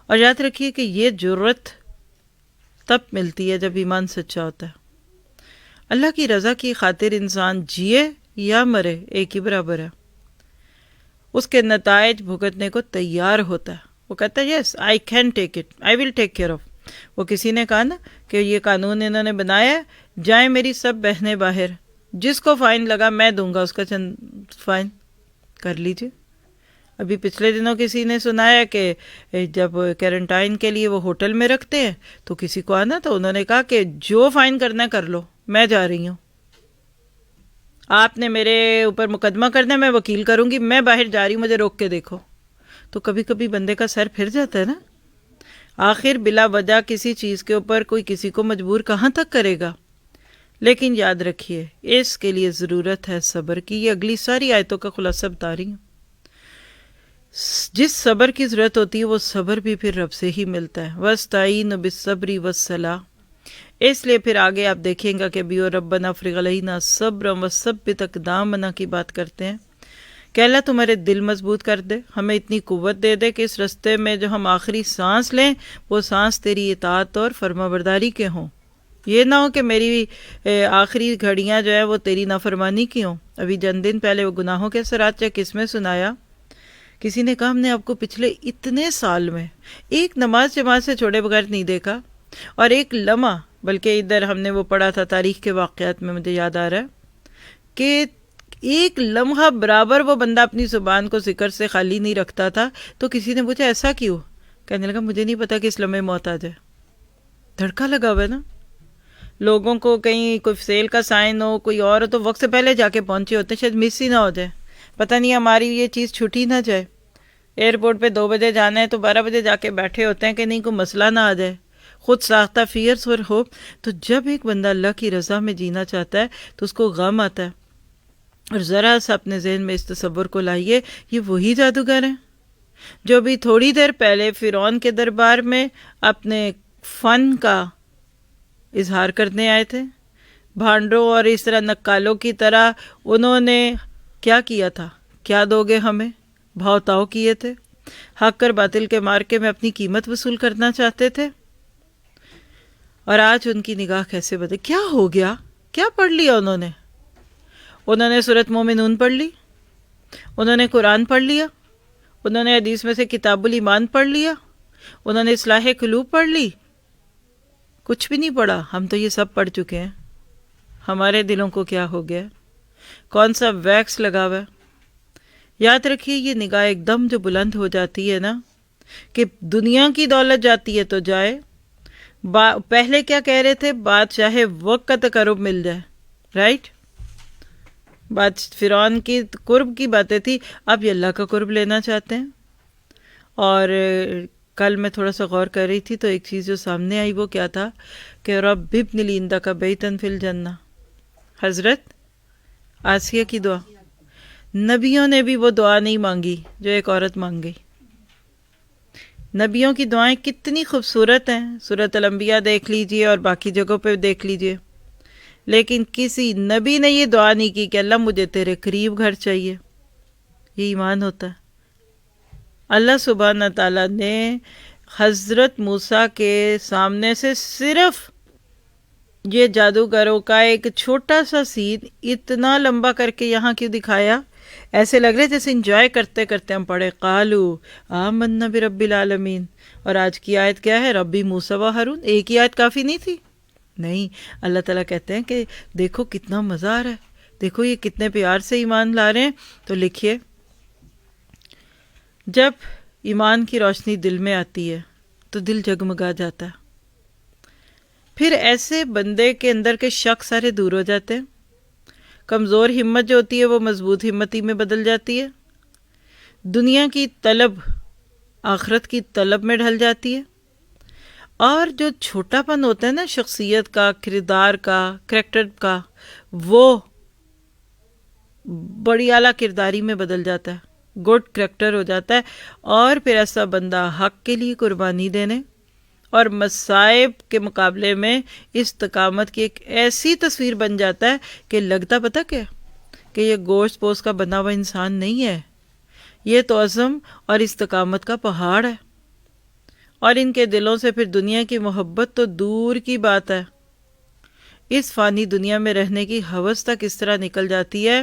اور یاد رکھیے کہ یہ جرت تب ملتی ہے جب ایمان سچا ہوتا ہے۔ اللہ کی رضا کی خاطر انسان جیے یا مرے ایک ہی برابر ہے، اس کے نتائج بھگتنے کو تیار ہوتا ہے۔ وہ کہتا ہے yes I can take it, I will take care of. وہ کسی نے کہا نا کہ یہ قانون انہوں نے بنایا ہے، جائیں میری سب بہنیں باہر، جس کو فائن لگا میں دوں گا اس کا چند فائن، کر لیجئے۔ ابھی پچھلے دنوں کسی نے سنایا کہ جب کیرنٹائن کے لیے وہ ہوٹل میں رکھتے ہیں تو کسی کو آنا تو انہوں نے کہا کہ جو فائن کرنا کر لو، میں جا رہی ہوں، آپ نے میرے اوپر مقدمہ کرنا ہے، میں وکیل کروں گی، میں باہر جا رہی ہوں، مجھے روک کے دیکھو۔ تو کبھی کبھی بندے کا سر پھر جاتا ہے نا، آخر بلا وجہ کسی چیز کے اوپر کوئی کسی کو مجبور کہاں تک کرے گا۔ لیکن یاد رکھیے اس کے لیے ضرورت ہے صبر کی۔ یہ اگلی ساری آیتوں کا خلاصہ بتا رہی ہوں۔ جس صبر کی ضرورت ہوتی ہے وہ صبر بھی پھر رب سے ہی ملتا ہے۔ وَاسْتَعِینُوا بِالصَّبْرِ وَالصَّلَاةِ، اس لیے پھر آگے آپ دیکھیں گا کہ بیو ربنا افرغ علینا صبرا وثبت اقدامنا کی بات کرتے ہیں کہ اللہ تمہارے دل مضبوط کر دے، ہمیں اتنی قوت دے دے کہ اس رستے میں جو ہم آخری سانس لیں وہ سانس تیری اطاعت اور فرما برداری کے ہوں، یہ نہ ہو کہ میری آخری گھڑیاں جو ہے وہ تیری نافرمانی کی ہوں۔ ابھی چند دن پہلے وہ گناہوں کے اثرات کس میں سنایا کسی نے کہا ہم نے آپ کو پچھلے اتنے سال میں ایک نماز جماعت سے چھوڑے بغیر نہیں دیکھا، اور ایک لمحہ، بلکہ ادھر ہم نے وہ پڑھا تھا تاریخ کے واقعات میں مجھے یاد آ رہا ہے کہ ایک لمحہ برابر وہ بندہ اپنی زبان کو ذکر سے خالی نہیں رکھتا تھا. تو کسی نے پوچھا ایسا کیوں؟ کہنے لگا مجھے نہیں پتا کہ اس لمحے موت آ جائے. دھڑکا لگا ہوا ہے نا. لوگوں کو کہیں کوئی سیل کا سائن ہو، کوئی اور ہو، تو وقت سے پہلے جا کے پہنچے ہوتے ہیں، شاید مس ہی نہ ہو جائے، پتہ نہیں ہماری یہ چیز چھٹی نہ جائے. ایئرپورٹ پہ 2 بجے جانا ہے تو 12 بجے جا کے بیٹھے ہوتے ہیں کہ نہیں کوئی مسئلہ نہ آ جائے. خود ساختہ فیئرس اور ہوپ. تو جب ایک بندہ اللہ کی رضا میں جینا چاہتا ہے تو اس کو غم آتا ہے. اور ذرا سا اپنے ذہن میں اس تصور کو لائیے، یہ وہی جادوگر ہیں جو بھی تھوڑی دیر پہلے فرعون کے دربار میں اپنے فن کا اظہار کرنے آئے تھے. بھانڈوں اور اس طرح نکالوں کی طرح انہوں نے کیا کیا تھا؟ کیا دو گے ہمیں؟ بھاؤ تاؤ کیے تھے. حق اور باطل کے مارکے میں اپنی قیمت وصول کرنا چاہتے تھے. اور آج ان کی نگاہ کیسے بدلی؟ کیا ہو گیا؟ کیا پڑھ لیا انہوں نے؟ انہوں نے سورۃ مومنون پڑھ لی، انہوں نے قرآن پڑھ لیا، انہوں نے حدیث میں سے کتاب الایمان پڑھ لیا، انہوں نے اصلاح قلوب پڑھ لی. کچھ بھی نہیں پڑھا. ہم تو یہ سب پڑھ چکے ہیں. ہمارے دلوں کو کیا ہو گیا؟ کون سا ویکس لگا ہوا ہے؟ یاد رکھیے یہ نگاہ ایک دم جو بلند ہو جاتی ہے نا کہ دنیا کی دولت جاتی ہے تو جائے. پہلے کیا کہہ رہے تھے؟ بادشاہ وقت کا تقرب مل جائے، رائٹ؟ فرعون کی قرب کی باتیں تھی، اب یہ اللہ کا قرب لینا چاہتے ہیں. اور کل میں تھوڑا سا غور کر رہی تھی تو ایک چیز جو سامنے آئی وہ کیا تھا کہ رب ابن لی عندک بیتا فی الجنہ. حضرت آسیہ کی دعا. نبیوں نے بھی وہ دعا نہیں مانگی جو ایک عورت مانگ گئی. نبیوں کی دعائیں کتنی خوبصورت ہیں، سورۃ الانبیاء دیکھ لیجئے اور باقی جگہوں پہ دیکھ لیجئے، لیکن کسی نبی نے یہ دعا نہیں کی کہ اللہ مجھے تیرے قریب گھر چاہیے. یہ ایمان ہوتا ہے. اللہ سبحانہ تعالیٰ نے حضرت موسیٰ کے سامنے سے صرف یہ جادوگروں کا ایک چھوٹا سا سین اتنا لمبا کر کے یہاں کیوں دکھایا؟ ایسے لگ رہے جیسے انجوائے کرتے کرتے ہم پڑھے قالو آمنا برب العالمین. اور آج کی آیت کیا ہے؟ ربی موسیٰ و ہارون. ایک ہی آیت کافی نہیں تھی؟ نہیں. اللہ تعالیٰ کہتے ہیں کہ دیکھو کتنا مزہ آ رہا ہے، دیکھو یہ کتنے پیار سے ایمان لا رہے ہیں. تو لکھیے جب ایمان کی روشنی دل میں آتی ہے تو دل جگمگا جاتا ہے. پھر ایسے بندے کے اندر کے شک سارے دور ہو جاتے ہیں. کمزور ہمت جو ہوتی ہے وہ مضبوط ہمتی میں بدل جاتی ہے. دنیا کی طلب آخرت کی طلب میں ڈھل جاتی ہے. اور جو چھوٹا پن ہوتا ہے نا شخصیت کا، کردار کا، کریکٹر کا، وہ بڑی اعلیٰ کرداری میں بدل جاتا ہے، گڈ کریکٹر ہو جاتا ہے. اور پھر ایسا بندہ حق کے لیے قربانی دینے اور مصائب کے مقابلے میں استقامت کی ایک ایسی تصویر بن جاتا ہے کہ لگتا پتہ کیا کہ یہ گوشت پوست کا بنا ہوا انسان نہیں ہے، یہ تو عزم اور استقامت کا پہاڑ ہے. اور ان کے دلوں سے پھر دنیا کی محبت تو دور کی بات ہے. اس فانی دنیا میں رہنے کی ہوس تک اس طرح نکل جاتی ہے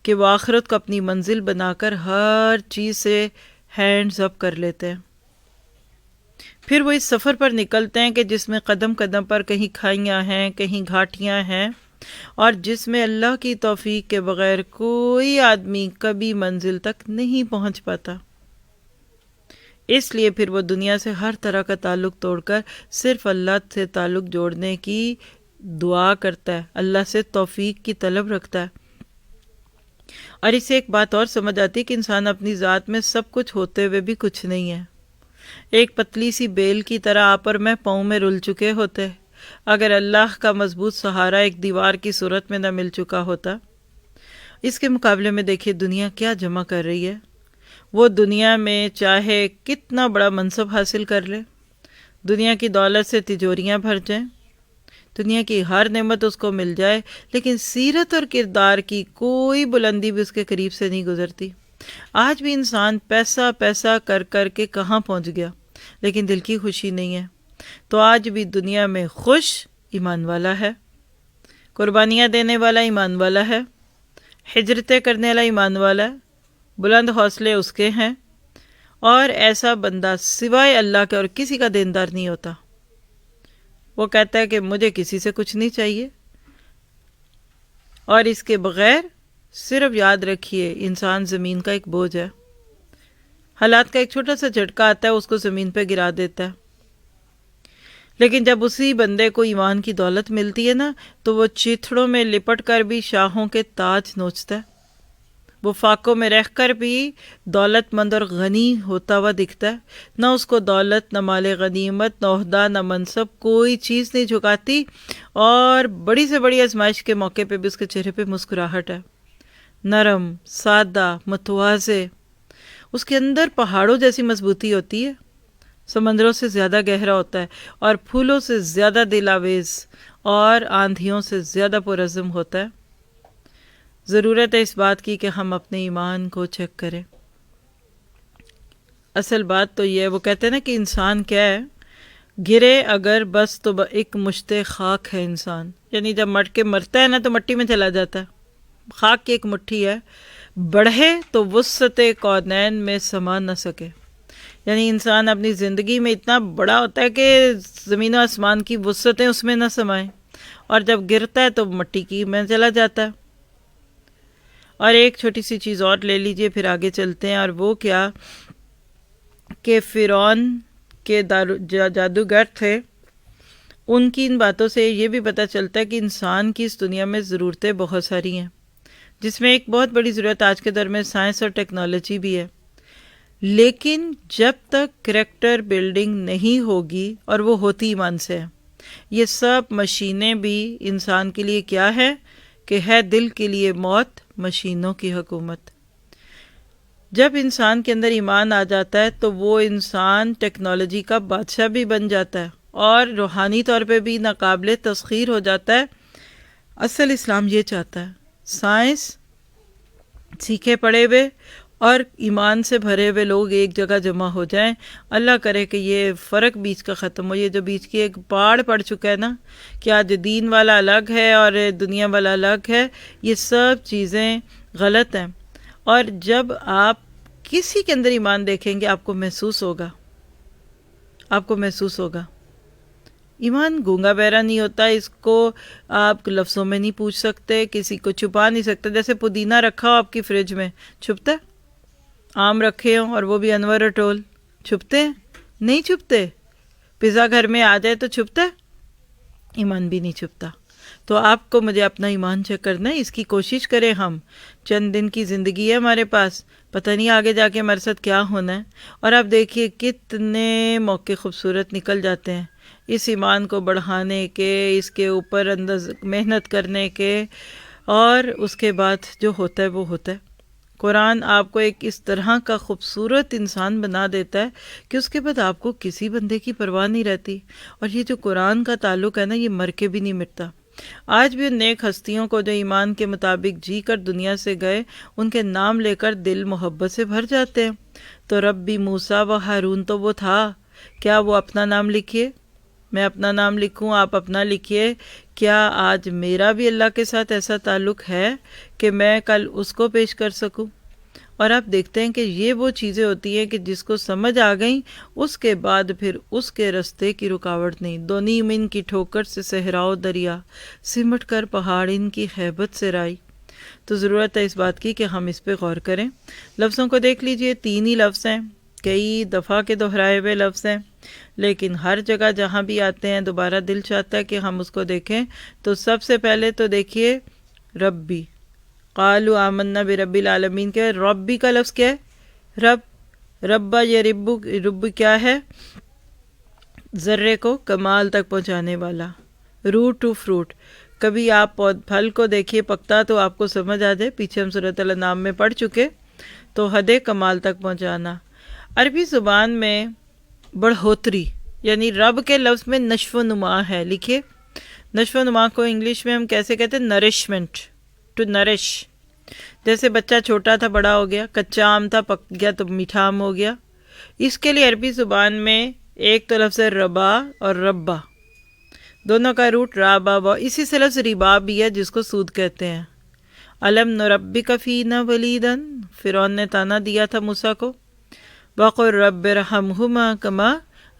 کہ وہ آخرت کو اپنی منزل بنا کر ہر چیز سے ہینڈز اپ کر لیتے ہیں. پھر وہ اس سفر پر نکلتے ہیں کہ جس میں قدم قدم پر کہیں کھائیاں ہیں، کہیں گھاٹیاں ہیں، اور جس میں اللہ کی توفیق کے بغیر کوئی آدمی کبھی منزل تک نہیں پہنچ پاتا. اس لیے پھر وہ دنیا سے ہر طرح کا تعلق توڑ کر صرف اللہ سے تعلق جوڑنے کی دعا کرتا ہے، اللہ سے توفیق کی طلب رکھتا ہے. اور اسے ایک بات اور سمجھ آتی ہے کہ انسان اپنی ذات میں سب کچھ ہوتے ہوئے بھی کچھ نہیں ہے. ایک پتلی سی بیل کی طرح آپ اور میں پاؤں میں رل چکے ہوتے اگر اللہ کا مضبوط سہارا ایک دیوار کی صورت میں نہ مل چکا ہوتا. اس کے مقابلے میں دیکھیے دنیا کیا جمع کر رہی ہے. وہ دنیا میں چاہے کتنا بڑا منصب حاصل کر لے، دنیا کی دولت سے تجوریاں بھر جائیں، دنیا کی ہر نعمت اس کو مل جائے، لیکن سیرت اور کردار کی کوئی بلندی بھی اس کے قریب سے نہیں گزرتی. آج بھی انسان پیسہ پیسہ کر کر کے کہاں پہنچ گیا، لیکن دل کی خوشی نہیں ہے. تو آج بھی دنیا میں خوش ایمان والا ہے، قربانیاں دینے والا ایمان والا ہے، ہجرتیں کرنے والا ایمان والا ہے، بلند حوصلے اس کے ہیں اور ایسا بندہ سوائے اللہ کے اور کسی کا دیندار نہیں ہوتا. وہ کہتا ہے کہ مجھے کسی سے کچھ نہیں چاہیے، اور اس کے بغیر صرف یاد رکھیے انسان زمین کا ایک بوجھ ہے. حالات کا ایک چھوٹا سا جھٹکا آتا ہے، اس کو زمین پہ گرا دیتا ہے. لیکن جب اسی بندے کو ایمان کی دولت ملتی ہے نا، تو وہ چیتھڑوں میں لپٹ کر بھی شاہوں کے تاج نوچتا ہے. وہ فاقوں میں رہ کر بھی دولت مند اور غنی ہوتا ہوا دکھتا ہے. نہ اس کو دولت، نہ مال غنیمت، نہ عہدہ، نہ منصب، کوئی چیز نہیں جھکاتی. اور بڑی سے بڑی آزمائش کے موقع پہ بھی اس کے چہرے پہ مسکراہٹ ہے. نرم، سادہ، متواضع. اس کے اندر پہاڑوں جیسی مضبوطی ہوتی ہے، سمندروں سے زیادہ گہرا ہوتا ہے، اور پھولوں سے زیادہ دل آویز، اور آندھیوں سے زیادہ پرعزم ہوتا ہے. ضرورت ہے اس بات کی کہ ہم اپنے ایمان کو چیک کریں. اصل بات تو یہ ہے، وہ کہتے ہیں نا کہ انسان کیا ہے، گرے اگر بس تو ایک مشت خاک ہے انسان. یعنی جب مٹ کے مرتا ہے نا تو مٹی میں چلا جاتا ہے. خاک کی ایک مٹھی ہے، بڑھے تو وسعت کونین میں سما نہ سکے. یعنی انسان اپنی زندگی میں اتنا بڑا ہوتا ہے کہ زمین و آسمان کی وسعتیں اس میں نہ سمائیں، اور جب گرتا ہے تو مٹی کی میں چلا جاتا ہے. اور ایک چھوٹی سی چیز اور لے لیجئے، پھر آگے چلتے ہیں. اور وہ کیا کہ فرعون کے جادوگر تھے. ان کی ان باتوں سے یہ بھی پتہ چلتا ہے کہ انسان کی اس دنیا میں ضرورتیں بہت ساری ہیں، جس میں ایک بہت بڑی ضرورت آج کے دور میں سائنس اور ٹیکنالوجی بھی ہے. لیکن جب تک کریکٹر بلڈنگ نہیں ہوگی، اور وہ ہوتی ایمان سے ہے. یہ سب مشینیں بھی انسان کے لیے کیا ہے کہ ہے دل کے لیے موت، مشینوں کی حکومت. جب انسان کے اندر ایمان آ جاتا ہے تو وہ انسان ٹیکنالوجی کا بادشاہ بھی بن جاتا ہے، اور روحانی طور پہ بھی ناقابل تسخیر ہو جاتا ہے. اصل اسلام یہ چاہتا ہے، سائنس سیکھے پڑھے ہوئے اور ایمان سے بھرے ہوئے لوگ ایک جگہ جمع ہو جائیں. اللہ کرے کہ یہ فرق بیچ کا ختم ہو. یہ جو بیچ کی ایک پہاڑ پڑ چکا ہے نا کہ آج دین والا الگ ہے اور دنیا والا الگ ہے، یہ سب چیزیں غلط ہیں. اور جب آپ کسی کے اندر ایمان دیکھیں گے آپ کو محسوس ہوگا، ایمان گونگا بہرا نہیں ہوتا. اس کو آپ لفظوں میں نہیں پوچھ سکتے، کسی کو چھپا نہیں سکتے. جیسے پودینہ رکھا ہو آپ کی فریج میں، چھپتا ہے؟ آم رکھے ہوں اور وہ بھی انور اٹول، چھپتے ہیں؟ نہیں چھپتے. پیزا گھر میں آ جائے تو چھپتا ہے؟ ایمان بھی نہیں چھپتا. تو آپ کو مجھے اپنا ایمان چیک کرنا ہے. اس کی کوشش کریں. ہم چند دن کی زندگی ہے ہمارے پاس، پتہ نہیں آگے جا کے ہمارے ساتھ کیا ہونا ہے. اور آپ دیکھیے کتنے موقع خوبصورت نکل جاتے ہیں اس ایمان کو بڑھانے کے، اس کے اوپر انداز محنت کرنے کے، اور اس کے بعد جو ہوتا ہے وہ ہوتا ہے. قرآن آپ کو ایک اس طرح کا خوبصورت انسان بنا دیتا ہے کہ اس کے بعد آپ کو کسی بندے کی پرواہ نہیں رہتی. اور یہ جو قرآن کا تعلق ہے نا، یہ مر کے بھی نہیں مٹتا. آج بھی ان نیک ہستیوں کو جو ایمان کے مطابق جی کر دنیا سے گئے، ان کے نام لے کر دل محبت سے بھر جاتے ہیں. تو ربی موسیٰ و ہارون تو وہ تھا. کیا وہ اپنا نام لکھیے، میں اپنا نام لکھوں، آپ اپنا لکھیے. کیا آج میرا بھی اللہ کے ساتھ ایسا تعلق ہے کہ میں کل اس کو پیش کر سکوں؟ اور آپ دیکھتے ہیں کہ یہ وہ چیزیں ہوتی ہیں کہ جس کو سمجھ آ گئیں، اس کے بعد پھر اس کے رستے کی رکاوٹ نہیں. دو نیم ان کی ٹھوکر سے صحراؤ دریا، سمٹ کر پہاڑ ان کی خیبت سے رائی. تو ضرورت ہے اس بات کی کہ ہم اس پہ غور کریں. لفظوں کو دیکھ لیجئے، 3 ہی لفظ ہیں، کئی دفعہ کے دہرائے ہوئے لفظ ہیں، لیکن ہر جگہ جہاں بھی آتے ہیں دوبارہ دل چاہتا ہے کہ ہم اس کو دیکھیں. تو سب سے پہلے تو دیکھیے ربی، قالوا آمنا برب العالمین کے ربی کا لفظ کیا ہے؟ رب. ربا یا رب کیا ہے؟ ذرے کو کمال تک پہنچانے والا، روٹ ٹو فروٹ. کبھی آپ پھل کو دیکھیے پکتا تو آپ کو سمجھ آ جائے، پیچھے ہم سورۃ الانعام میں پڑھ چکے. تو حد کمال تک پہنچانا. عربی زبان میں بڑھوتری، یعنی رب کے لفظ میں نشو و نما ہے. لکھیے نشو و نما کو انگلش میں ہم کیسے کہتے ہیں؟ Nourishment, to nourish. جیسے بچہ چھوٹا تھا بڑا ہو گیا، کچا آم تھا پک گیا تو میٹھا آم ہو گیا. اس کے لیے عربی زبان میں ایک تو لفظ ہے ربا اور ربا، دونوں کا روٹ رابا با. اسی سے لفظ ربا بھی ہے جس کو سود کہتے ہیں. علم نربک فینا ولیدن، فرعون نے تانا دیا تھا موسیٰ کو. وقل رب ارحمہما کما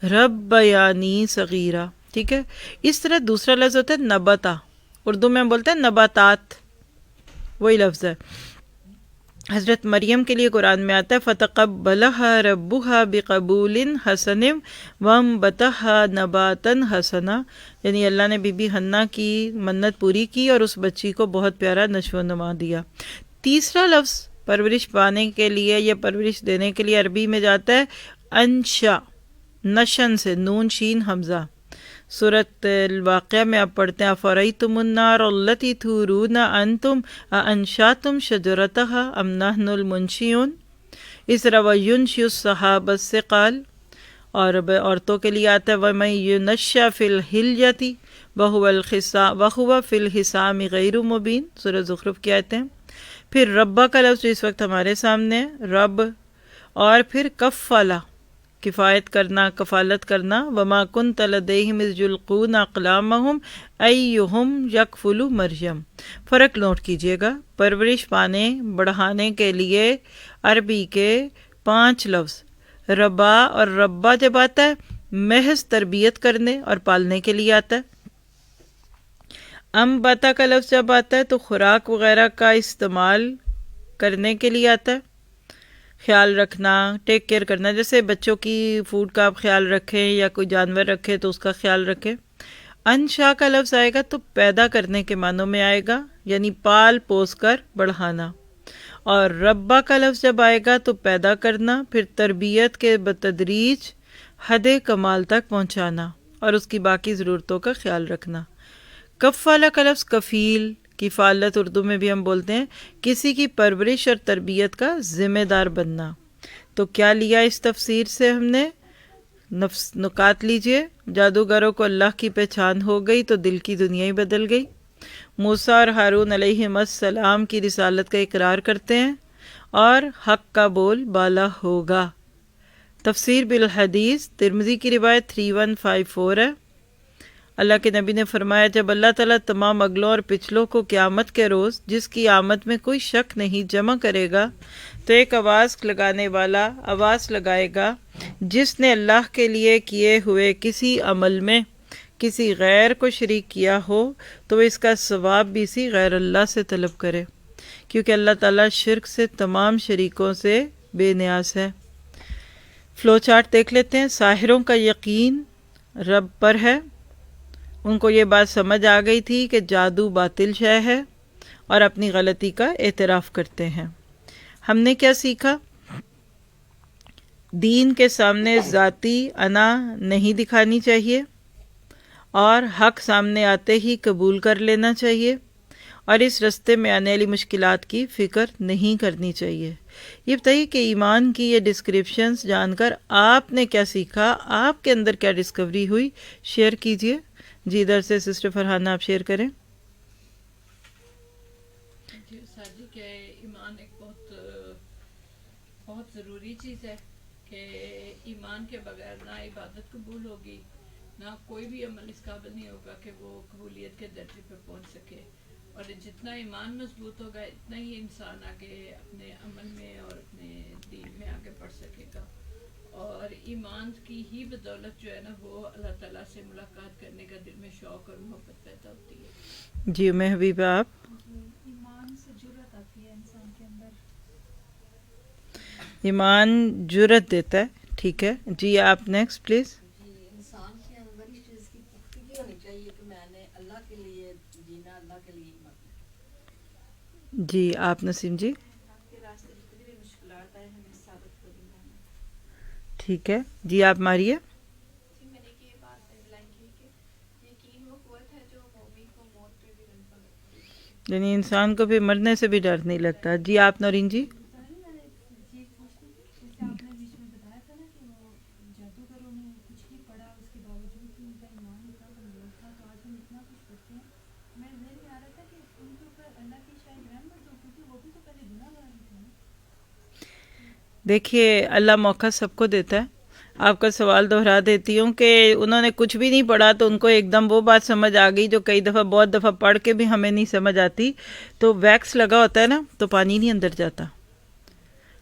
ربیانی صغیرا. ٹھیک ہے. اس طرح دوسرا لفظ ہوتا ہے نبتا، اردو میں ہم بولتے ہیں نباتات، وہی لفظ ہے. حضرت مریم کے لیے قرآن میں آتا ہے فتقبلها ربها بقبول حسن وانبتها نباتا حسنا، یعنی اللہ نے بی بی حنا کی منت پوری کی اور اس بچی کو بہت پیارا نشو و نما دیا. تیسرا لفظ پرورش پانے کے لیے یا پرورش دینے کے لیے عربی میں جاتا ہے انشا، نشن سے، نون شین حمزہ. سورۃ الواقعہ میں آپ پڑھتے ہیں افرأیتم النار التی تورون انتم انشاتم شجرتها ام نحن المنشئون. اس طرح وینشئ السحاب الثقال، اور عورتوں کے لیے آتا ہے ومن ینشأ فی الحلیۃ وہو فی الحسام غیر مبین، سورہ زخرف کی آیتیں. پھر ربا کا لفظ اس وقت ہمارے سامنے ہے، رب. اور پھر کفلا، کفایت کرنا، کفالت کرنا. وما کنت لدیہم اذ یلقون اقلامہم ایہم یکفل مریم. فرق نوٹ کیجئے گا. پرورش پانے، بڑھانے کے لیے عربی کے 5 لفظ. ربا اور ربا جب آتا ہے محض تربیت کرنے اور پالنے کے لیے آتا ہے. باتا کا لفظ جب آتا ہے تو خوراک وغیرہ کا استعمال کرنے کے لیے آتا ہے، خیال رکھنا، ٹیک کیئر کرنا. جیسے بچوں کی فوڈ کا آپ خیال رکھیں یا کوئی جانور رکھے تو اس کا خیال رکھیں. انشا کا لفظ آئے گا تو پیدا کرنے کے معنوں میں آئے گا، یعنی پال پوس کر بڑھانا. اور ربا کا لفظ جب آئے گا تو پیدا کرنا، پھر تربیت کے بتدریج حد کمال تک پہنچانا اور اس کی باقی ضرورتوں کا خیال رکھنا. کفالہ کا لفظ کفیل، کفالت اردو میں بھی ہم بولتے ہیں، کسی کی پرورش اور تربیت کا ذمہ دار بننا. تو کیا لیا اس تفسیر سے ہم نے؟ نکات لیجئے. جادوگروں کو اللہ کی پہچان ہو گئی تو دل کی دنیا ہی بدل گئی. موسیٰ اور ہارون علیہم السلام کی رسالت کا اقرار کرتے ہیں اور حق کا بول بالا ہوگا. تفسیر بالحدیث ترمذی کی روایت 3154 ہے. اللہ کے نبی نے فرمایا جب اللہ تعالیٰ تمام اگلوں اور پچھلوں کو قیامت کے روز جس کی آمد میں کوئی شک نہیں جمع کرے گا تو ایک آواز لگانے والا آواز لگائے گا، جس نے اللہ کے لیے کیے ہوئے کسی عمل میں کسی غیر کو شریک کیا ہو تو وہ اس کا ثواب بھی اسی غیر اللہ سے طلب کرے، کیونکہ اللہ تعالیٰ شرک سے تمام شریکوں سے بے نیاز ہے. فلو چارٹ دیکھ لیتے ہیں. ساحروں کا یقین رب پر ہے. ان کو یہ بات سمجھ آ گئی تھی کہ جادو باطل شے ہے اور اپنی غلطی کا اعتراف کرتے ہیں. ہم نے کیا سیکھا؟ دین کے سامنے ذاتی انا نہیں دکھانی چاہیے اور حق سامنے آتے ہی قبول کر لینا چاہیے اور اس رستے میں آنے والی مشکلات کی فکر نہیں کرنی چاہیے. یہ بتائیے کہ ایمان کی یہ ڈسکرپشنز جان کر آپ نے کیا سیکھا، آپ کے اندر کیا ڈسکوری ہوئی، شیئر کیجئے. جی ادھر سے سسٹر فرحانہ آپ شیئر کریں. جی ساجی کہ ایمان ایک بہت ضروری چیز ہے کہ ایمان کے بغیر نہ عبادت قبول ہوگی، نہ کوئی بھی عمل اس قابل نہیں ہوگا کہ وہ قبولیت کے درجے پہ پہنچ سکے. اور جتنا ایمان مضبوط ہوگا اتنا ہی انسان آگے اپنے عمل میں اور اپنے دین میں آگے بڑھ سکے گا. اور ایمان کی ہی بدولت جو ہے نا وہ اللہ تعالیٰ سے ملاقات کرنے کا دل میں شوق اور محبت پیدا ہوتی ہے. جی حبیبہ آپ؟ ایمان سے جرأت آتی ہے انسان کے اندر. ایمان جرأت دیتا ہے. ٹھیک ہے جی آپ نیکسٹ پلیز. انسان کے اندر اس چیز کی پختگی ہونی چاہیے کہ میں نے اللہ کے لیے جینا، اللہ کے لیے مرنا. جی آپ نسیم جی. آپ کے راستے جتنی بھی مشکلات آئے ہمیں ثابت کر دینا ہے. ٹھیک ہے جی آپ ماریہ. جی میں نے یہ بات انڈرلائن کی کہ یقین وہ قوت ہے جو مومن کو موت پہ بھی رنپا کرتی ہے. یعنی انسان کو بھی مرنے سے بھی ڈر نہیں لگتا. جی آپ نورین جی. جیسے آپ نے بیچ میں بتایا تھا نا کہ وہ جادوگروں نے کچھ نہیں پڑھا، اس کے باوجود بھی ان کا ایمان اتنا کمزور تھا. تو آج ہم اتنا کچھ پڑھتے ہیں. میں ذہن میں آ رہا تھا کہ ان کے اوپر اللہ کی شاید رحمت ہو، کیونکہ وہ بھی تو پہلے گناہ گار تھے. دیکھیے اللہ موقع سب کو دیتا ہے. آپ کا سوال دہرا دیتی ہوں کہ انہوں نے کچھ بھی نہیں پڑھا تو ان کو ایک دم وہ بات سمجھ آ گئی جو کئی دفعہ بہت دفعہ پڑھ کے بھی ہمیں نہیں سمجھ آتی. تو ویکس لگا ہوتا ہے نا تو پانی نہیں اندر جاتا.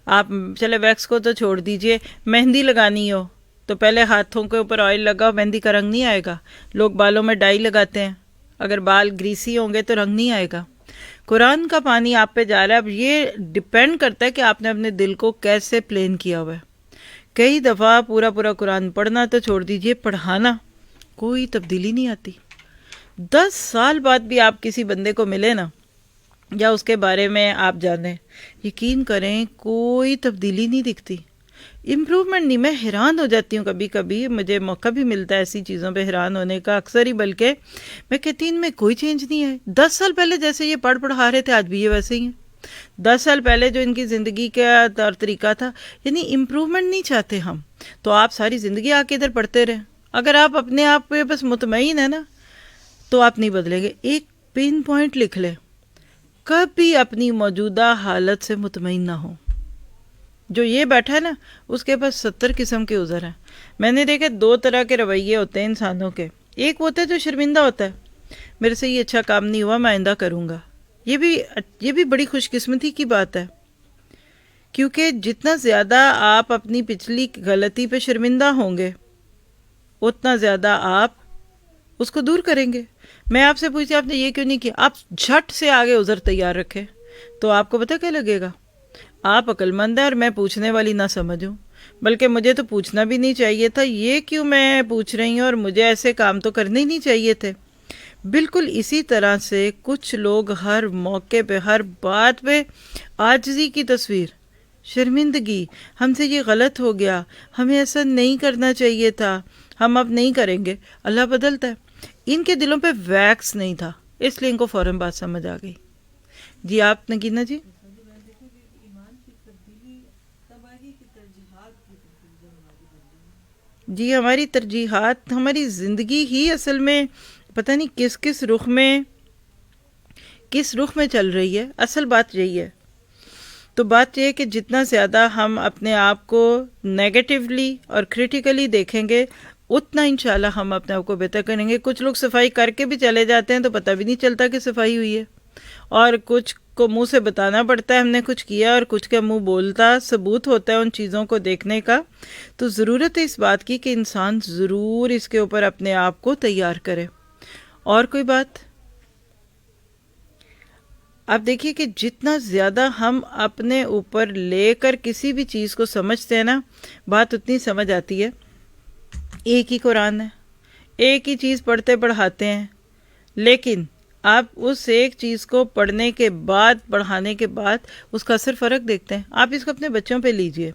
آپ چلے ویکس کو تو چھوڑ دیجئے، مہندی لگانی ہو تو پہلے ہاتھوں کے اوپر آئل لگاؤ، مہندی کا رنگ نہیں آئے گا. لوگ بالوں میں ڈائی لگاتے ہیں، اگر بال گریسی ہوں گے تو رنگ نہیں آئے گا. قرآن کا پانی آپ پہ جا رہا ہے. اب یہ ڈپینڈ کرتا ہے کہ آپ نے اپنے دل کو کیسے پلین کیا ہوا ہے. کئی دفعہ پورا قرآن پڑھنا تو چھوڑ دیجئے، پڑھانا کوئی تبدیلی نہیں آتی. 10 سال بعد بھی آپ کسی بندے کو ملے نا یا اس کے بارے میں آپ جانیں، یقین کریں کوئی تبدیلی نہیں دکھتی، امپروومنٹ نہیں. میں حیران ہو جاتی ہوں کبھی کبھی، مجھے موقع بھی ملتا ہے ایسی چیزوں پہ حیران ہونے کا اکثر ہی، بلکہ میں کہتی ہوں ان میں کوئی چینج نہیں ہے. 10 سال پہلے جیسے یہ پڑھا رہے تھے آج بھی یہ ویسے ہی ہیں. 10 سال پہلے جو ان کی زندگی کا طور طریقہ تھا، یعنی امپروومنٹ نہیں چاہتے ہم تو آپ ساری زندگی آ کے ادھر پڑھتے رہیں. اگر آپ اپنے آپ پہ بس مطمئن ہیں نا تو آپ نہیں بدلیں گے. ایک پن پوائنٹ لکھ لیں، کبھی اپنی موجودہ حالت سے مطمئن نہ ہو. جو یہ بیٹھا ہے نا اس کے پاس 70 قسم کے عذر ہیں. میں نے دیکھا 2 طرح کے رویے ہوتے ہیں انسانوں کے. ایک ہوتا ہے جو شرمندہ ہوتا ہے، میرے سے یہ اچھا کام نہیں ہوا، میں آئندہ کروں گا. یہ بھی بڑی خوش قسمتی کی بات ہے، کیونکہ جتنا زیادہ آپ اپنی پچھلی غلطی پہ شرمندہ ہوں گے اتنا زیادہ آپ اس کو دور کریں گے. میں آپ سے پوچھتی آپ نے یہ کیوں نہیں کیا، آپ جھٹ سے آگے عذر تیار رکھیں تو آپ کو پتہ کیا لگے گا، آپ عقل مند ہیں اور میں پوچھنے والی نہ سمجھوں، بلکہ مجھے تو پوچھنا بھی نہیں چاہیے تھا. یہ کیوں میں پوچھ رہی ہوں اور مجھے ایسے کام تو کرنے ہی نہیں چاہیے تھے. بالکل اسی طرح سے کچھ لوگ ہر موقع پہ ہر بات پہ عاجزی کی تصویر، شرمندگی، ہم سے یہ غلط ہو گیا، ہمیں ایسا نہیں کرنا چاہیے تھا، ہم اب نہیں کریں گے. اللہ بدلتا ہے. ان کے دلوں پہ ویکس نہیں تھا اس لیے ان کو فوراً بات سمجھ آ گئی. جی آپ نگینہ جی. جی ہماری ترجیحات، ہماری زندگی ہی اصل میں پتہ نہیں کس رخ میں چل رہی ہے. اصل بات یہی ہے. تو بات یہ ہے کہ جتنا زیادہ ہم اپنے آپ کو نیگیٹیولی اور کریٹیکلی دیکھیں گے اتنا انشاءاللہ ہم اپنے آپ کو بہتر کریں گے. کچھ لوگ صفائی کر کے بھی چلے جاتے ہیں تو پتہ بھی نہیں چلتا کہ صفائی ہوئی ہے، اور کچھ کو منہ سے بتانا پڑتا ہے ہم نے کچھ کیا، اور کچھ کا منہ بولتا ثبوت ہوتا ہے ان چیزوں کو دیکھنے کا. تو ضرورت ہے اس بات کی کہ انسان ضرور اس کے اوپر اپنے آپ کو تیار کرے. اور کوئی بات آپ دیکھیے کہ جتنا زیادہ ہم اپنے اوپر لے کر کسی بھی چیز کو سمجھتے ہیں نا، بات اتنی سمجھ آتی ہے. ایک ہی قرآن ہے، ایک ہی چیز پڑھتے پڑھاتے ہیں، لیکن آپ اس ایک چیز کو پڑھنے کے بعد پڑھانے کے بعد اس کا اثر فرق دیکھتے ہیں. آپ اس کو اپنے بچوں پہ لیجئے.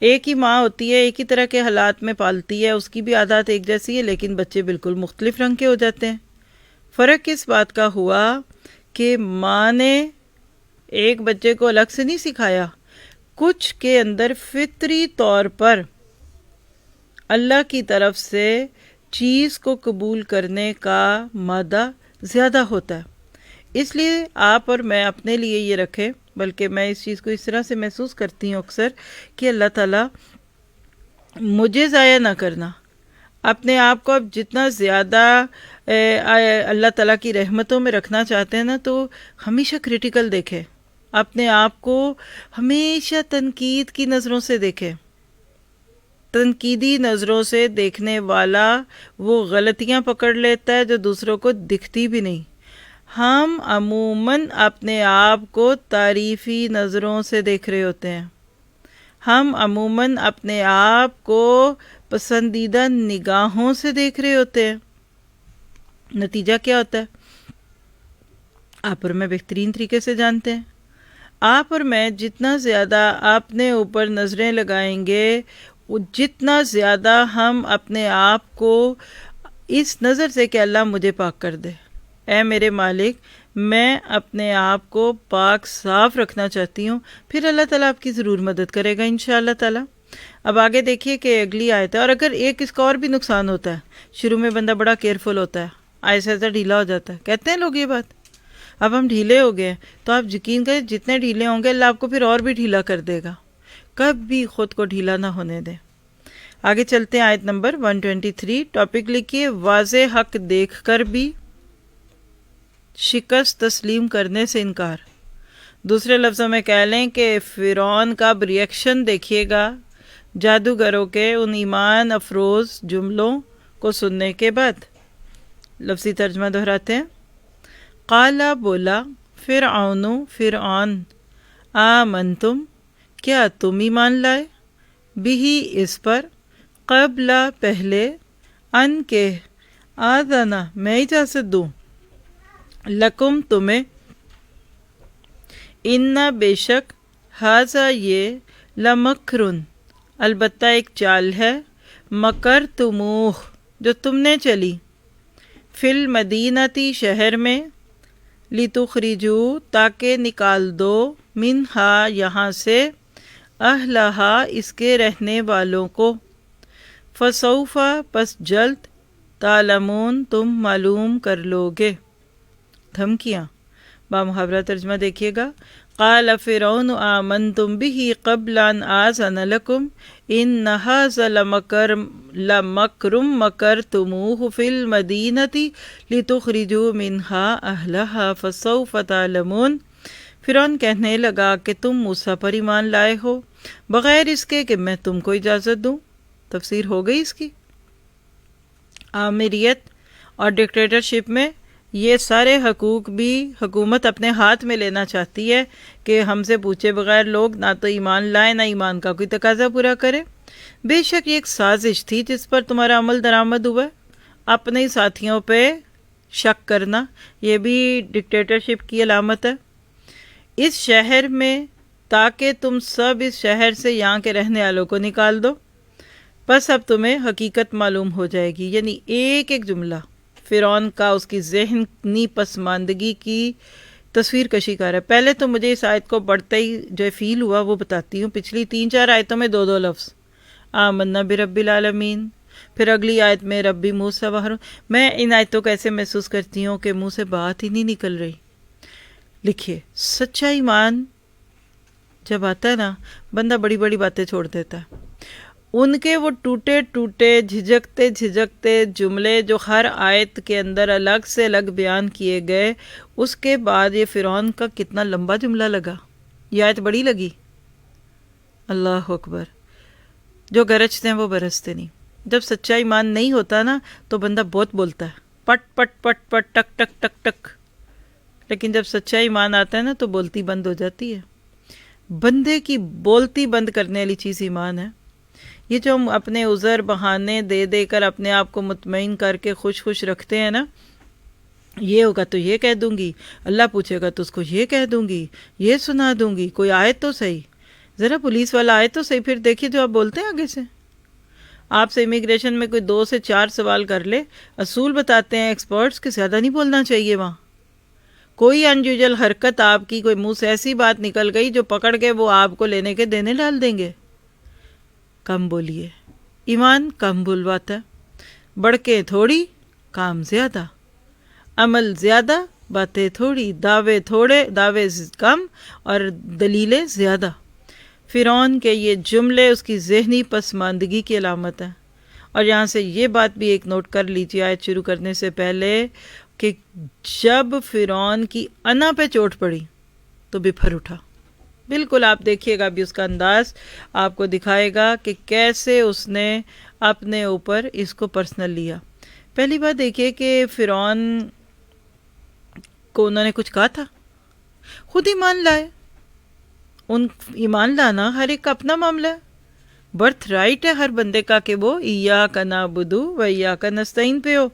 ایک ہی ماں ہوتی ہے، ایک ہی طرح کے حالات میں پالتی ہے، اس کی بھی عادات ایک جیسی ہے، لیکن بچے بالکل مختلف رنگ کے ہو جاتے ہیں. فرق کس بات کا ہوا کہ ماں نے ایک بچے کو الگ سے نہیں سکھایا، کچھ کے اندر فطری طور پر اللہ کی طرف سے چیز کو قبول کرنے کا مادہ زیادہ ہوتا ہے. اس لیے آپ اور میں اپنے لیے یہ رکھیں، بلکہ میں اس چیز کو اس طرح سے محسوس کرتی ہوں اکثر کہ اللہ تعالیٰ مجھے ضائع نہ کرنا. اپنے آپ کو اب جتنا زیادہ اللہ تعالیٰ کی رحمتوں میں رکھنا چاہتے ہیں نا تو ہمیشہ کریٹیکل دیکھیں، اپنے آپ کو ہمیشہ تنقید کی نظروں سے دیکھیں. تنقیدی نظروں سے دیکھنے والا وہ غلطیاں پکڑ لیتا ہے جو دوسروں کو دکھتی بھی نہیں. ہم عموماً اپنے آپ کو تعریفی نظروں سے دیکھ رہے ہوتے ہیں، ہم عموماً اپنے آپ کو پسندیدہ نگاہوں سے دیکھ رہے ہوتے ہیں. نتیجہ کیا ہوتا ہے آپ اور میں بہترین طریقے سے جانتے ہیں. آپ اور میں جتنا زیادہ اپنے اوپر نظریں لگائیں گے جتنا زیادہ ہم اپنے آپ کو اس نظر سے کہ اللہ مجھے پاک کر دے، اے میرے مالک میں اپنے آپ کو پاک صاف رکھنا چاہتی ہوں، پھر اللہ تعالیٰ آپ کی ضرور مدد کرے گا انشاءاللہ تعالیٰ. اب آگے دیکھیے کہ اگلی آیت ہے. اور اگر ایک اس کا اور بھی نقصان ہوتا ہے، شروع میں بندہ بڑا کیئرفل ہوتا ہے، ایسا ایسا ڈھیلا ہو جاتا ہے، کہتے ہیں لوگ یہ بات. اب ہم ڈھیلے ہو گئے تو آپ یقین کریں جتنے ڈھیلے ہوں گے اللہ آپ کو پھر اور بھی ڈھیلا کر دے گا. کبھی خود کو ڈھیلا نہ ہونے دیں. آگے چلتے ہیں آیت نمبر 123. ٹاپک لکھیے واضح حق دیکھ کر بھی شکست تسلیم کرنے سے انکار. دوسرے لفظوں میں کہہ لیں کہ فرعون کا اب ریئیکشن دیکھیے گا جادوگروں کے ان ایمان افروز جملوں کو سننے کے بعد۔ لفظی ترجمہ دہراتے ہیں۔ قالا بولا فرعون فرعون آمنتم کیا تم ایمان لائے، بھی اس پر، قبل پہلے، ان کے، آذنا میں اجازت دوں، لکم تمہیں، ان بے شک، ہاذا یہ، لمکرن البتہ ایک چال ہے، مکر تموہ جو تم نے چلی، فی المدینتی شہر میں، لتخرجو تاکہ نکال دو، منہا یہاں سے، اہلہا اس کے رہنے والوں کو، فسوف پس جلد، تعلمون تم معلوم کر لوگے۔ دھمکیاں، بامحاورہ ترجمہ دیکھیے گا۔ قال فرعون آمنتم به قبل ان آذن لكم ان هذا لمکر مکرتموه في المدینة لتخرجوا منها اہلها فسوف تعلمون۔ فرعون کہنے لگا کہ تم موسیٰ پر ایمان لائے ہو بغیر اس کے کہ میں تم کو اجازت دوں۔ تفسیر ہو گئی اس کی۔ آمریت اور ڈکٹیٹرشپ میں یہ سارے حقوق بھی حکومت اپنے ہاتھ میں لینا چاہتی ہے کہ ہم سے پوچھے بغیر لوگ نہ تو ایمان لائیں نہ ایمان کا کوئی تقاضا پورا کرے۔ بے شک یہ ایک سازش تھی جس پر تمہارا عمل درآمد ہوا ہے۔ اپنے ساتھیوں پہ شک کرنا یہ بھی ڈکٹیٹرشپ کی علامت ہے۔ اس شہر میں تاکہ تم سب اس شہر سے یہاں کے رہنے والوں کو نکال دو، بس اب تمہیں حقیقت معلوم ہو جائے گی۔ یعنی ایک ایک جملہ فرعون کا اس کی ذہنی پسماندگی کی تصویر کشی کر ہے۔ پہلے تو مجھے اس آیت کو پڑھتے ہی جو فیل ہوا وہ بتاتی ہوں۔ پچھلی 3-4 آیتوں میں 2 لفظ، آمنا برب العالمین، پھر اگلی آیت میں ربی موسیٰ و ہارون۔ میں ان آیتوں کو ایسے محسوس کرتی ہوں کہ منہ سے بات ہی نہیں نکل رہی۔ لکھیے، سچا ایمان جب آتا ہے نا، بندہ بڑی بڑی باتیں چھوڑ دیتا ہے۔ ان کے وہ ٹوٹے ٹوٹے جھجکتے جملے جو ہر آیت کے اندر الگ سے الگ بیان کیے گئے، اس کے بعد یہ فرعون کا کتنا لمبا جملہ لگا۔ یہ آیت بڑی لگی۔ اللہ اکبر۔ جو گرجتے ہیں وہ برستے نہیں۔ جب سچا ایمان نہیں ہوتا نا تو بندہ بہت بولتا ہے، پٹ پٹ پٹ پٹ، ٹک ٹک ٹک ٹک، لیکن جب سچا ایمان آتا ہے نا تو بولتی بند ہو جاتی ہے۔ بندے کی بولتی بند کرنے والی چیز ایمان ہے۔ یہ جو ہم اپنے عذر بہانے دے دے کر اپنے آپ کو مطمئن کر کے خوش خوش رکھتے ہیں نا، یہ ہوگا تو یہ کہہ دوں گی، اللہ پوچھے گا تو اس کو یہ کہہ دوں گی، یہ سنا دوں گی، کوئی آئے تو صحیح، ذرا پولیس والا آئے تو صحیح، پھر دیکھیے جو آپ بولتے ہیں آگے سے۔ آپ سے امیگریشن میں کوئی 2 سے 4 سوال کر لے، اصول بتاتے ہیں ایکسپرٹس کہ زیادہ نہیں بولنا چاہیے وہاں۔ کوئی انیوژل حرکت آپ کی، کوئی منہ سے ایسی بات نکل گئی جو پکڑ کے وہ آپ کو لینے کے دینے ڈال دیں گے۔ کم بولیے، ایمان کم بلواتا ہے۔ بڑکیں تھوڑی، کام زیادہ، عمل زیادہ، باتیں تھوڑی، دعوے تھوڑے، دعوے کم اور دلیلیں زیادہ۔ فرعون کے یہ جملے اس کی ذہنی پسماندگی کی علامت ہے۔ اور یہاں سے یہ بات بھی ایک نوٹ کر لیجیے آیت شروع کرنے سے پہلے کہ جب فرعون کی انا پہ چوٹ پڑی تو بپھر اٹھا۔ بالکل آپ دیکھیے گا ابھی اس کا انداز آپ کو دکھائے گا کہ کیسے اس نے اپنے اوپر اس کو پرسنل لیا۔ پہلی بات دیکھیے کہ فرعون کو انہوں نے کچھ کہا تھا، خود ایمان لائے۔ ان ایمان لانا ہر ایک کا اپنا معاملہ ہے، برتھ رائٹ ہے ہر بندے کا کہ وہ ایاک نعبد و ایاک نستعین پہ ہو۔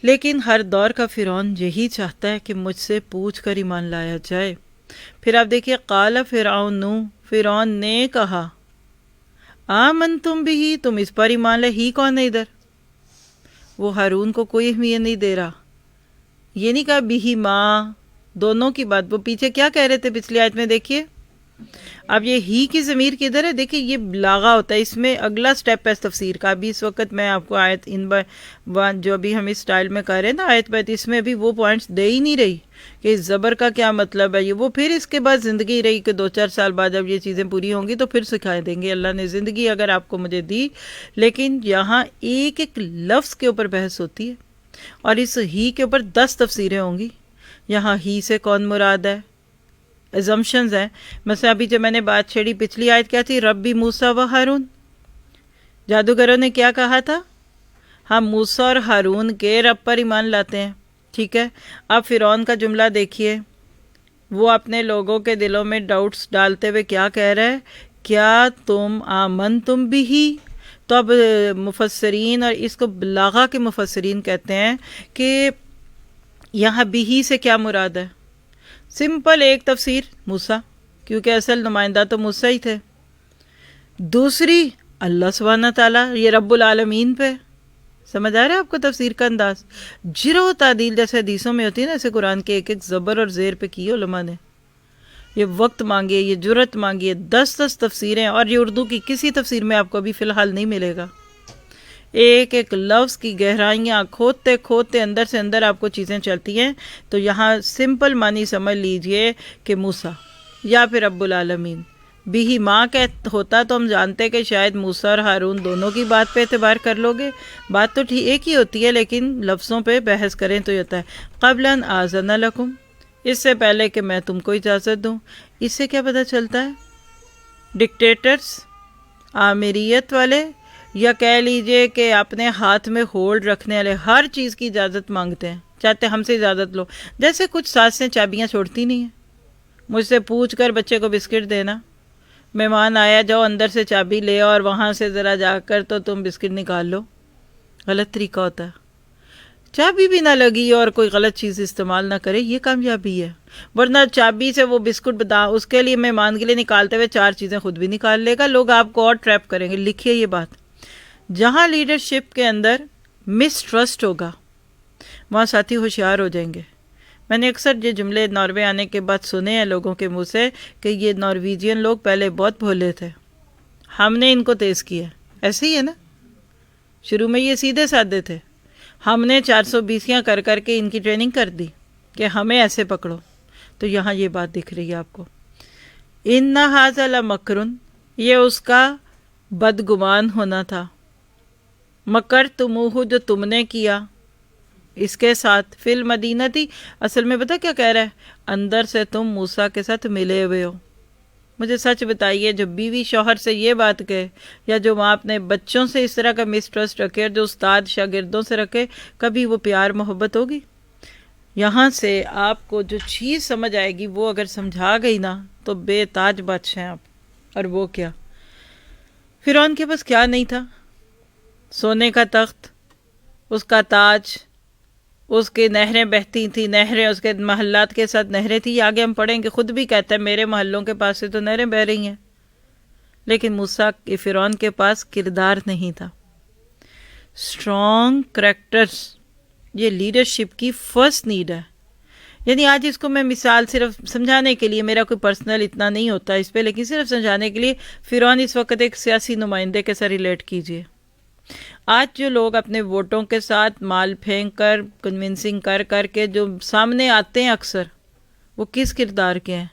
لیکن ہر دور کا فرعون یہی چاہتا ہے کہ مجھ سے پوچھ کر ایمان لایا جائے۔ پھر آپ دیکھیے، قال فرعون، فرعون نے کہا، آمنتم بھی، تم اس پر ایمان لے۔ ہی کون ہے ادھر؟ وہ ہارون کو کوئی اہمیت نہیں دے رہا۔ یہ نہیں کہا بھی ماں، دونوں کی بات۔ وہ پیچھے کیا کہہ رہے تھے پچھلی آیت میں دیکھیے۔ اب یہ ہی کی ضمیر کدھر ہے؟ دیکھیں یہ بلاغہ ہوتا ہے، اس میں اگلا سٹیپ ہے تفسیر کا۔ ابھی اس وقت میں آپ کو آیت جو ابھی ہم اس سٹائل میں کر رہے ہیں نا آیت بیت، اس میں ابھی وہ پوائنٹس دے ہی نہیں رہی کہ اس زبر کا کیا مطلب ہے۔ یہ وہ پھر اس کے بعد زندگی رہی کہ 2-4 سال بعد جب یہ چیزیں پوری ہوں گی تو پھر سکھائے دیں گے۔ اللہ نے زندگی اگر آپ کو مجھے دی، لیکن یہاں ایک ایک لفظ کے اوپر بحث ہوتی ہے اور اس ہی کے اوپر 10 تفسیریں ہوں گی۔ یہاں ہی سے کون مراد ہے؟ ایزمپشنز ہیں. مثلا ابھی جو میں نے بات چھیڑی پچھلی آیت کیا تھی؟ ربی موسیٰ و ہارون. جادوگروں نے کیا کہا تھا؟ ہم موسیٰ اور ہارون کے رب پر ایمان لاتے ہیں. ٹھیک ہے. اب فرعون کا جملہ دیکھیے، وہ اپنے لوگوں کے دلوں میں ڈاؤٹس ڈالتے ہوئے کیا کہہ رہا ہے؟ کیا تم آمنتم بھی؟ تو اب مفسرین اور اس کو بلاغہ کے مفسرین کہتے ہیں کہ یہاں بھی سے کیا مراد ہے؟ سمپل ایک تفسیر موسیٰ، کیونکہ اصل نمائندہ تو موسیٰ ہی تھے. دوسری اللہ سبحانہ تعالیٰ، یہ رب العالمین پہ. سمجھ آ رہا ہے آپ کو تفسیر کا انداز؟ جرح و تعدیل جیسے حدیثوں میں ہوتی ہے نا، ایسے قرآن کے ایک ایک زبر اور زیر پہ کی علماء نے. یہ وقت مانگیے، یہ جرت مانگیے، 10 تفسیریں. اور یہ اردو کی کسی تفسیر میں آپ کو ابھی فی الحال نہیں ملے گا. ایک ایک لفظ کی گہرائیاں کھودتے کھودتے اندر سے اندر آپ کو چیزیں چلتی ہیں. تو یہاں سمپل معنی سمجھ لیجئے کہ موسیٰ یا پھر رب العالمین. بھی ماں کا ہوتا تو ہم جانتے کہ شاید موسیٰ اور ہارون دونوں کی بات پہ اعتبار کر لو گے. بات تو ایک ہی ہوتی ہے، لیکن لفظوں پہ بحث کریں تو یہ ہوتا ہے قبل ان آذن لکم، اس سے پہلے کہ میں تم کو اجازت دوں. اس سے کیا پتہ چلتا ہے؟ ڈکٹیٹرز، آمریت والے، یا کہہ لیجئے کہ اپنے ہاتھ میں ہولڈ رکھنے والے ہر چیز کی اجازت مانگتے ہیں، چاہتے ہم سے اجازت لو. جیسے کچھ ساسیں چابیاں چھوڑتی نہیں ہیں. مجھ سے پوچھ کر بچے کو بسکٹ دینا، مہمان آیا، جاؤ اندر سے چابی لے اور وہاں سے ذرا جا کر تو تم بسکٹ نکال لو. غلط طریقہ ہوتا ہے. چابی بھی نہ لگی اور کوئی غلط چیز استعمال نہ کرے، یہ کامیابی ہے. ورنہ چابی سے وہ بسکٹ بتا اس کے لیے مہمان کے لیے نکالتے ہوئے 4 چیزیں خود بھی نکال لے گا. لوگ آپ کو اور ٹریپ کریں گے. لکھیے یہ بات. جہاں لیڈرشپ کے اندر مس ٹرسٹ ہوگا وہاں ساتھی ہوشیار ہو جائیں گے. میں نے اکثر یہ جملے ناروے آنے کے بعد سنے ہیں لوگوں کے منہ سے کہ یہ نارویجین لوگ پہلے بہت بھولے تھے، ہم نے ان کو تیز کیا. ایسے ہی ہے نا، شروع میں یہ سیدھے سادے تھے، ہم نے 420 کر کر کے ان کی ٹریننگ کر دی کہ ہمیں ایسے پکڑو. تو یہاں یہ بات دکھ رہی ہے آپ کو. ان ھذا لمکرن، یہ اس کا بدگمان ہونا تھا. مکر تموہ، جو تم نے کیا اس کے ساتھ. فی المدینہ تھی، اصل میں پتہ کیا کہہ رہا ہے؟ اندر سے تم موسیٰ کے ساتھ ملے ہوئے ہو. مجھے سچ بتائیے، جو بیوی شوہر سے یہ بات کہے، یا جو ماں اپنے بچوں سے اس طرح کا مس ٹرسٹ رکھے، اور جو استاد شاگردوں سے رکھے، کبھی وہ پیار محبت ہوگی؟ یہاں سے آپ کو جو چیز سمجھ آئے گی وہ اگر سمجھا گئی نا تو بے تاج بادشاہ ہیں آپ. اور وہ کیا؟ فرعون کے پاس کیا نہیں تھا؟ سونے کا تخت، اس کا تاج، اس کی نہریں بہتی تھیں، نہریں اس کے محلات کے ساتھ نہریں تھیں. آگے ہم پڑھیں کہ خود بھی کہتا ہے میرے محلوں کے پاس سے تو نہریں بہ رہی ہیں. لیکن موسیٰ فرعون کے پاس کردار نہیں تھا. اسٹرانگ کریکٹرز، یہ لیڈرشپ کی فرسٹ نیڈ ہے. یعنی آج اس کو میں مثال صرف سمجھانے کے لیے، میرا کوئی پرسنل اتنا نہیں ہوتا اس پہ، لیکن صرف سمجھانے کے لیے فرعون اس وقت ایک سیاسی نمائندے کے ساتھ ریلیٹ کیجئے. آج جو لوگ اپنے ووٹوں کے ساتھ مال پھینک کر، کنونسنگ کر کر کے جو سامنے آتے ہیں اکثر، وہ کس کردار کے ہیں؟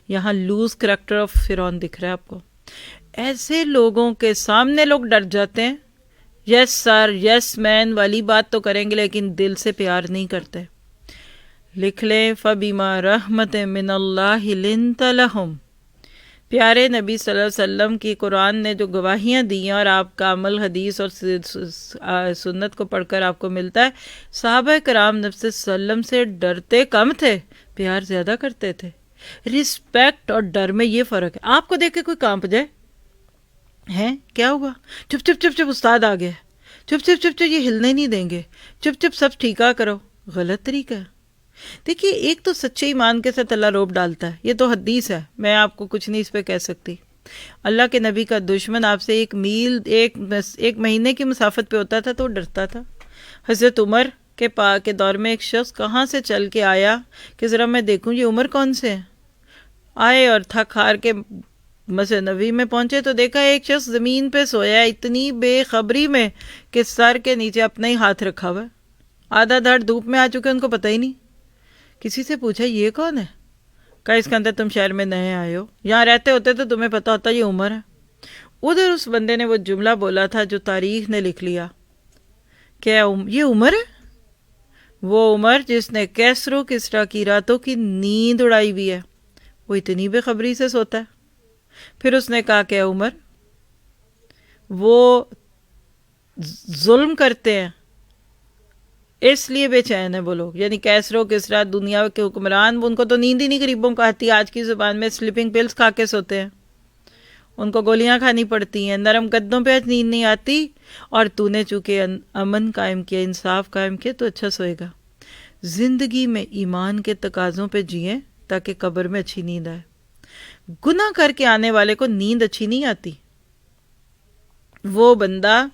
یہاں لوز کریکٹر آف فرعون دکھ رہا ہے آپ کو. ایسے لوگوں کے سامنے لوگ ڈر جاتے ہیں. یس سر، یس مین والی بات تو کریں گے لیکن دل سے پیار نہیں کرتے. لکھ لیں فَبِمَا رَحْمَةٍ مِّنَ اللَّهِ لِنْتَ لَهُمْ. پیارے نبی صلی اللہ علیہ وسلم کی قرآن نے جو گواہیاں دی ہیں اور آپ کا عمل حدیث اور سنت کو پڑھ کر آپ کو ملتا ہے، صحابہ کرام نبی صلی اللہ علیہ وسلم سے ڈرتے کم تھے، پیار زیادہ کرتے تھے. رسپیکٹ اور ڈر میں یہ فرق ہے. آپ کو دیکھ کے کوئی کانپ جائے، ہیں کیا ہوا؟ چپ چپ چپ چپ استاد آ گیا، چپ چپ چپ چپ یہ ہلنے نہیں دیں گے، چپ چپ سب ٹھیکا کرو. غلط طریقہ ہے. دیکھیے، ایک تو سچے ایمان کے ساتھ اللہ روب ڈالتا ہے، یہ تو حدیث ہے، میں آپ کو کچھ نہیں اس پہ کہہ سکتی. اللہ کے نبی کا دشمن آپ سے 1 میل ایک مہینے کی مسافت پہ ہوتا تھا تو ڈرتا تھا. حضرت عمر کے دور میں ایک شخص کہاں سے چل کے آیا کہ ذرا میں دیکھوں یہ عمر کون سے ہیں. آئے اور تھک ہار کے مسجد نبوی میں پہنچے تو دیکھا ایک شخص زمین پہ سویا، اتنی بے خبری میں کہ سر کے نیچے اپنا ہی ہاتھ رکھا ہوا ہے. آدھا دھڑ دھوپ میں آ چکے، ان کو پتہ ہی نہیں. کسی سے پوچھا یہ کون ہے؟ کہا اس کے اندر تم شہر میں نئے آئے ہو، یہاں رہتے ہوتے تو تمہیں پتہ ہوتا یہ عمر ہے. ادھر اس بندے نے وہ جملہ بولا تھا جو تاریخ نے لکھ لیا کہ یہ عمر ہے، وہ عمر جس نے کیسرو کسرا کی راتوں کی نیند اڑائی ہوئی ہے. وہ اتنی بے خبری سے سوتا ہے. پھر اس نے کہا کہ اے عمر، وہ ظلم کرتے ہیں اس لیے بے چین ہے وہ لوگ، یعنی کیسرو کسرا دنیا کے حکمران، ان کو تو نیند ہی نہیں غریبوں کو آتی، آج کی زبان میں سلیپنگ پلز کھا کے سوتے ہیں، ان کو گولیاں کھانی پڑتی ہیں، نرم گدوں پہ نیند نہیں آتی، اور تو نے چونکہ امن قائم کیا، انصاف قائم کیا، تو اچھا سوئے گا. زندگی میں ایمان کے تقاضوں پہ جئیں تاکہ قبر میں اچھی نیند آئے. گناہ کر کے آنے والے کو نیند اچھی نہیں آتی. وہ بندہ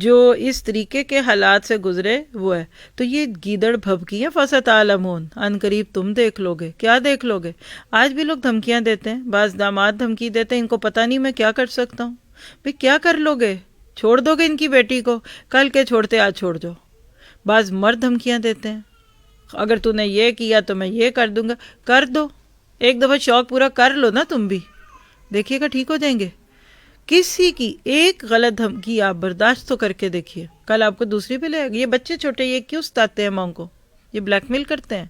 جو اس طریقے کے حالات سے گزرے وہ ہے. تو یہ گیدڑ بھبکی ہے، فَسَتَعْلَمُونَ، ان قریب تم دیکھ لو گے. کیا دیکھ لو گے؟ آج بھی لوگ دھمکیاں دیتے ہیں، بعض داماد دھمکی دیتے ہیں، ان کو پتہ نہیں میں کیا کر سکتا ہوں. بھئی کیا کر لو گے؟ چھوڑ دو گے ان کی بیٹی کو؟ کل کے چھوڑتے آج چھوڑ جاؤ. بعض مرد دھمکیاں دیتے ہیں، اگر تو نے یہ کیا تو میں یہ کر دوں گا. کر دو، ایک دفعہ شوق پورا کر لو نا تم بھی، دیکھیے گا ٹھیک ہو جائیں گے. کسی کی ایک غلط دھمکی آپ برداشت تو کر کے دیکھیے، کل آپ کو دوسری پہ لے آئے گی. یہ بچے چھوٹے یہ کیوں ستاتے ہیں ماں کو؟ یہ بلیک میل کرتے ہیں.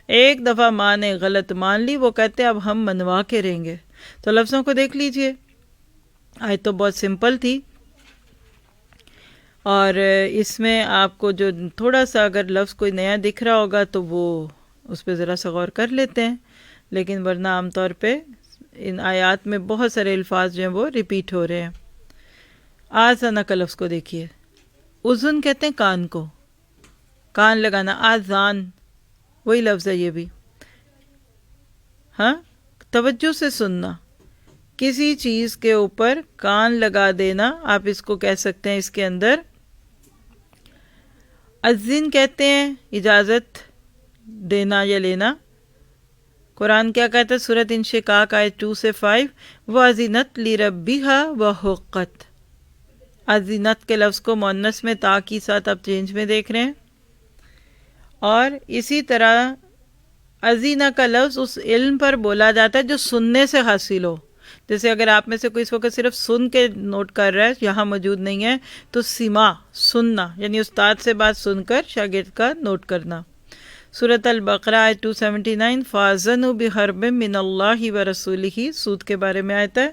ایک دفعہ ماں نے غلط مان لی، وہ کہتے ہیں اب ہم منوا کے رہیں گے. تو لفظوں کو دیکھ لیجئے، آج تو بہت سمپل تھی، اور اس میں آپ کو جو تھوڑا سا اگر لفظ کوئی نیا دکھ رہا ہوگا تو وہ اس پہ ذرا سا غور کر لیتے ہیں، لیکن ورنہ عام طور پہ ان آیات میں بہت سارے الفاظ جو ہیں وہ ریپیٹ ہو رہے ہیں. آذانہ کا لفظ کو دیکھیے، اذن کہتے ہیں کان کو، کان لگانا، آذان وہی لفظ ہے یہ بھی. ہاں، توجہ سے سننا، کسی چیز کے اوپر کان لگا دینا، آپ اس کو کہہ سکتے ہیں. اس کے اندر اذن کہتے ہیں اجازت دینا یا لینا. قرآن کیا کہتا ہے؟ سورۃ انشقاق آیت 2 سے 5، وَأَذِنَتْ لِرَبِّهَا وَحُقَّتْ. اذنت کے لفظ کو مؤنث میں تا کی ساتھ آپ چینج میں دیکھ رہے ہیں. اور اسی طرح اذینہ کا لفظ اس علم پر بولا جاتا ہے جو سننے سے حاصل ہو. جیسے اگر آپ میں سے کوئی اس وقت صرف سن کے نوٹ کر رہا ہے، یہاں موجود نہیں ہے، تو سما سننا، یعنی استاد سے بات سن کر شاگرد کا نوٹ کرنا. سورۃ البقرہ آیت 279، فَأَذَنُوا بِحَرْبٍ مِّنَ اللَّهِ وَرَسُولِهِ، سود کے بارے میں آیت ہے.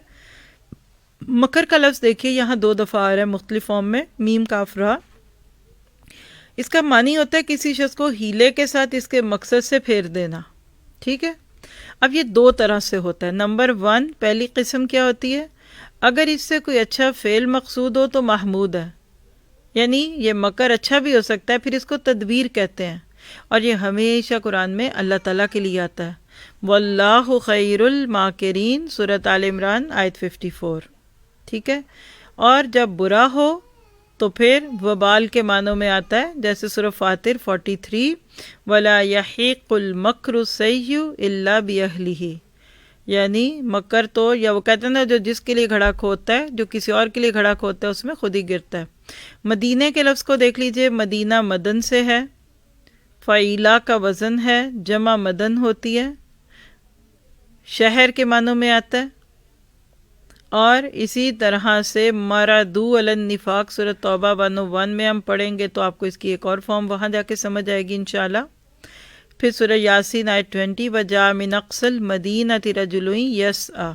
مکر کا لفظ دیکھیے یہاں 2 دفعہ آ رہا ہے مختلف فارم میں، میم کاف رہا. اس کا معنی ہوتا ہے کسی شخص کو ہیلے کے ساتھ اس کے مقصد سے پھیر دینا. ٹھیک ہے، اب یہ 2 طرح سے ہوتا ہے. نمبر 1، پہلی قسم کیا ہوتی ہے؟ اگر اس سے کوئی اچھا فعل مقصود ہو تو محمود ہے، یعنی یہ مکر اچھا بھی ہو سکتا ہے، پھر اس کو تدبیر کہتے ہیں. اور یہ ہمیشہ قرآن میں اللہ تعالیٰ کے لیے آتا ہے. واللہ خیر الماکرین، سورۃ آل عمران آیت 54. ٹھیک ہے، اور جب برا ہو تو پھر وبال کے معنوں میں آتا ہے، جیسے سورہ فاطر 43، وَلَا يَحِيقُ الْمَكْرُ السَّيِّئُ إِلَّا بِأَهْلِهِ، یعنی مکر تو، یا وہ کہتے ہیں نا جو جس کے لیے گھڑا کھودتا ہے، جو کسی اور کے لیے گھڑا کھودتا ہے اس میں خود ہی گرتا ہے. مدینے کے لفظ کو دیکھ لیجئے، مدینہ مدن سے ہے، فعیلہ کا وزن ہے، جمع مدن ہوتی ہے، شہر کے معنوں میں آتا ہے. اور اسی طرح سے مردو علی النفاق، سورۃ توبہ 101 میں ہم پڑھیں گے تو آپ کو اس کی ایک اور فارم وہاں جا کے سمجھ آئے گی انشاءاللہ. پھر سورہ یاسین آیت 20، وَجَاءَ مِنْ أَقْصَى الْمَدِينَةِ رَجُلٌ يَسْعَىٰ.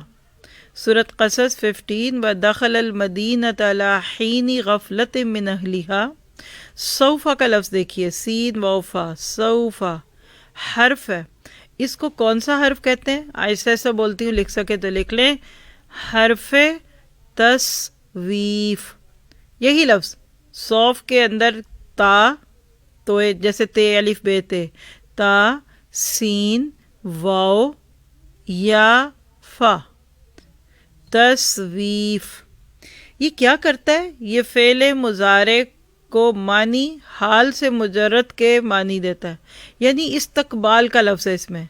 سورۃ قصص 15، وَدَخَلَ الْمَدِينَةَ عَلَىٰ حِينِ غَفْلَةٍ مِّنْ أَهْلِهَا. سوفا کا لفظ دیکھیے، سین ووفا، سوفا حرف ہے. اس کو کون سا حرف کہتے ہیں؟ ایسا ایسا بولتی ہوں، لکھ سکے تو لکھ لیں، حرف تصویف. یہی لفظ صوف کے اندر تا، تو جیسے تے الف بے تے، تا سین واو یا فا، تصویف. یہ کیا کرتا ہے؟ یہ فعل مضارع کو معنی حال سے مجرد کے معنی دیتا ہے، یعنی استقبال کا لفظ ہے. اس میں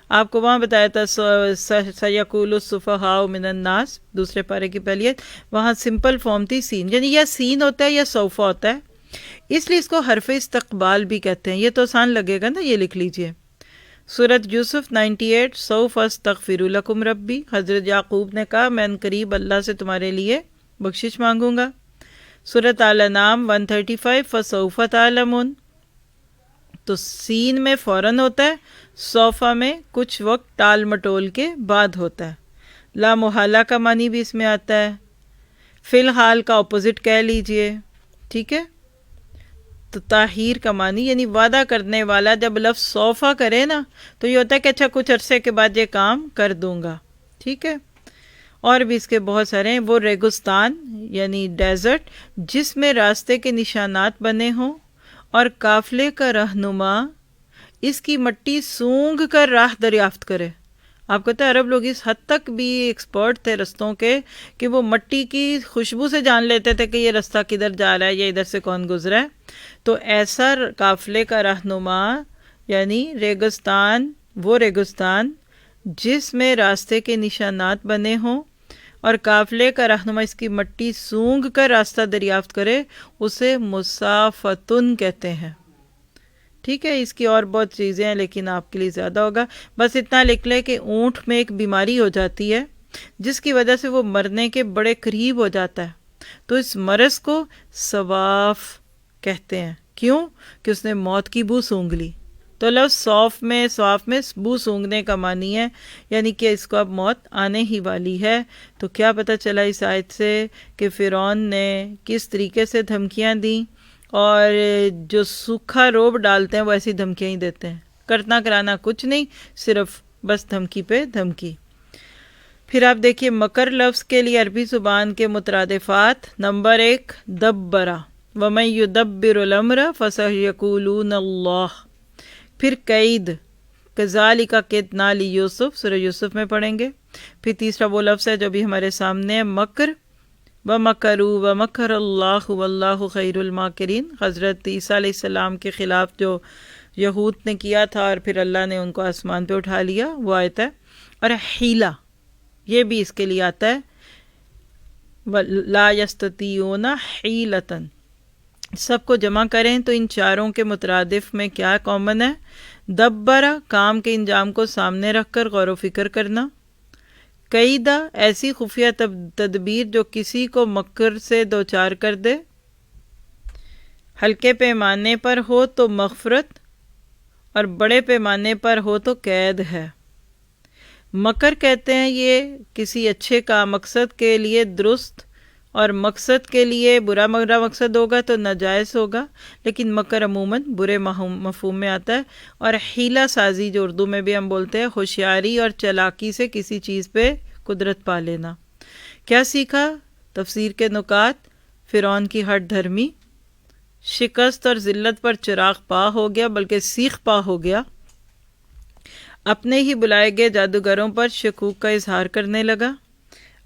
آپ کو وہاں بتایا تھا سَيَقُولُ السُّفَهَاءُ مِنَ النَّاسِ، دوسرے پارے کی پہلی آیت، وہاں سمپل فارم تھی سین، یعنی یا سین ہوتا ہے یا سوفا ہوتا ہے، اس لیے اس کو حرف استقبال بھی کہتے ہیں. یہ تو آسان لگے گا نا، یہ لکھ لیجئے. سورۃ یوسف 98، سوف استغفر لکم ربی، حضرت یعقوب نے کہا میں ان قریب اللہ سے تمہارے لیے بخشش مانگوں گا. سورۃ آل انعام 135، فسوف تعلمون. تو سین میں فوراً ہوتا ہے، صوفہ میں کچھ وقت ٹال مٹول کے بعد ہوتا ہے۔ لا محالہ کا معنی بھی اس میں آتا ہے، فی الحال کا اپوزٹ کہہ لیجئے، ٹھیک ہے۔ تو تاخیر کا معنی یعنی وعدہ کرنے والا جب لفظ صوفہ کرے نا تو یہ ہوتا ہے کہ اچھا کچھ عرصے کے بعد یہ کام کر دوں گا، ٹھیک ہے۔ اور بھی اس کے بہت سارے ہیں۔ وہ ریگستان یعنی ڈیزرٹ جس میں راستے کے نشانات بنے ہوں اور قافلے کا رہنما اس کی مٹی سونگھ کر راہ دریافت کرے۔ آپ کہتے ہیں عرب لوگ اس حد تک بھی ایکسپرٹ تھے رستوں کے کہ وہ مٹی کی خوشبو سے جان لیتے تھے کہ یہ رستہ کدھر جا رہا ہے یا ادھر سے کون گزرا ہے۔ تو ایسا قافلے کا رہنما یعنی ریگستان، وہ ریگستان جس میں راستے کے نشانات بنے ہوں اور قافلے کا رہنما اس کی مٹی سونگھ کر راستہ دریافت کرے، اسے مسافتن کہتے ہیں، ٹھیک ہے۔ اس کی اور بہت چیزیں ہیں لیکن آپ کے لیے زیادہ ہوگا، بس اتنا لکھ لیں کہ اونٹ میں ایک بیماری ہو جاتی ہے جس کی وجہ سے وہ مرنے کے بڑے قریب ہو جاتا ہے، تو اس مرض کو سواف کہتے ہیں۔ کیوں؟ کہ اس نے موت کی بو سونگھ لی۔ تو لفظ سواف میں بو سونگھنے کا معنی ہے، یعنی کہ اس کو اب موت آنے ہی والی ہے۔ تو کیا پتہ چلا اس آیت سے کہ فرعون نے کس طریقے سے دھمکیاں دیں، اور جو سوکھا روب ڈالتے ہیں وہ ایسی دھمکیاں ہی دیتے ہیں، کرنا کرانا کچھ نہیں، صرف بس دھمکی پہ دھمکی۔ پھر آپ دیکھیے مکر لفظ کے لیے عربی زبان کے مترادفات، نمبر 1 دبرا، وَمَن يُدَبِّرُ الْأَمْرَ فَسَيَقُولُونَ اللَّهُ۔ پھر قید، كَذَلِكَ كِدْنَا لِيُوسُف، سورہ یوسف میں پڑھیں گے۔ پھر تیسرا وہ لفظ ہے جو بھی ہمارے سامنے ہے، مکر، وَمَكَرُوا وَمَكَرَ اللَّهُ وَاللَّهُ خَيْرُ الْمَاكِرِينَ، حضرت عیسیٰ علیہ السلام کے خلاف جو یہود نے کیا تھا اور پھر اللہ نے ان کو آسمان پہ اٹھا لیا، وہ آیت ہے۔ اور حیلہ، یہ بھی اس کے لیے آتا ہے، لَا يَسْتَطِيعُونَ حِيلَةً۔ سب کو جمع کریں تو ان چاروں کے مترادف میں کیا کامن ہے؟ دبرا، کام کے انجام کو سامنے رکھ کر غور و فکر کرنا۔ قیدہ، ایسی خفیہ تدبیر جو کسی کو مکر سے دوچار کر دے۔ ہلکے پیمانے پر ہو تو مغفرت اور بڑے پیمانے پر ہو تو قید ہے۔ مکر کہتے ہیں یہ کسی اچھے کا مقصد کے لیے درست، اور مقصد کے لیے برا مقصد ہوگا تو ناجائز ہوگا، لیکن مکر عموماً برے مفہوم میں آتا ہے۔ اور حیلہ سازی جو اردو میں بھی ہم بولتے ہیں، ہوشیاری اور چلاکی سے کسی چیز پہ قدرت پا لینا۔ کیا سیکھا؟ تفسیر کے نکات، فرعون کی ہٹ دھرمی، شکست اور ذلت پر چراغ پا ہو گیا بلکہ سیخ پا ہو گیا، اپنے ہی بلائے گئے جادوگروں پر شکوک کا اظہار کرنے لگا،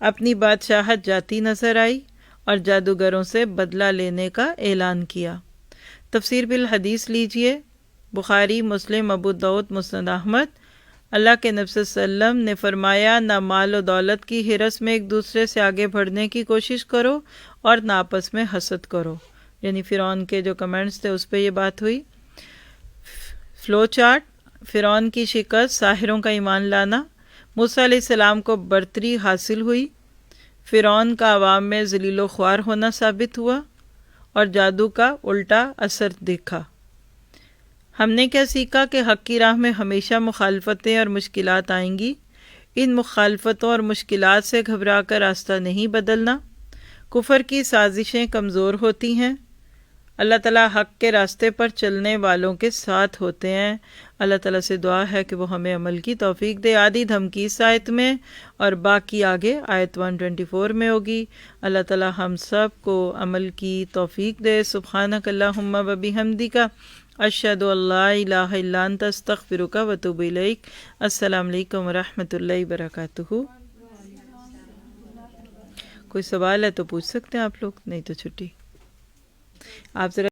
اپنی بادشاہت جاتی نظر آئی اور جادوگروں سے بدلہ لینے کا اعلان کیا۔ تفسیر بالحدیث لیجئے، بخاری، مسلم، ابو داؤد، مسند احمد۔ اللہ کے نبی صلی اللہ علیہ وسلم نے فرمایا، نہ مال و دولت کی ہرس میں ایک دوسرے سے آگے بڑھنے کی کوشش کرو اور نہ آپس میں حسد کرو، یعنی فرعون کے جو کمنٹس تھے اس پہ یہ بات ہوئی۔ فلو چارٹ، فرعون کی شکست، ساحروں کا ایمان لانا، موسیٰ علیہ السلام کو برتری حاصل ہوئی، فرعون کا عوام میں ذلیل و خوار ہونا ثابت ہوا، اور جادو کا الٹا اثر دیکھا۔ ہم نے کیا سیکھا کہ حق کی راہ میں ہمیشہ مخالفتیں اور مشکلات آئیں گی، ان مخالفتوں اور مشکلات سے گھبرا کر راستہ نہیں بدلنا۔ کفر کی سازشیں کمزور ہوتی ہیں، اللہ تعالیٰ حق کے راستے پر چلنے والوں کے ساتھ ہوتے ہیں۔ اللہ تعالیٰ سے دعا ہے کہ وہ ہمیں عمل کی توفیق دے۔ آدھی دھمکی اس آیت میں اور باقی آگے آیت 124 میں ہوگی۔ اللہ تعالیٰ ہم سب کو عمل کی توفیق دے۔ سبحانک اللہم و بحمدک، اشہد ان لا الہ الا انت، استغفرک و اتوب الیک۔ السلام علیکم ورحمۃ اللہ وبرکاتہ۔ کوئی سوال ہے تو پوچھ سکتے ہیں آپ لوگ، نہیں تو چھٹی۔ آپ ذرا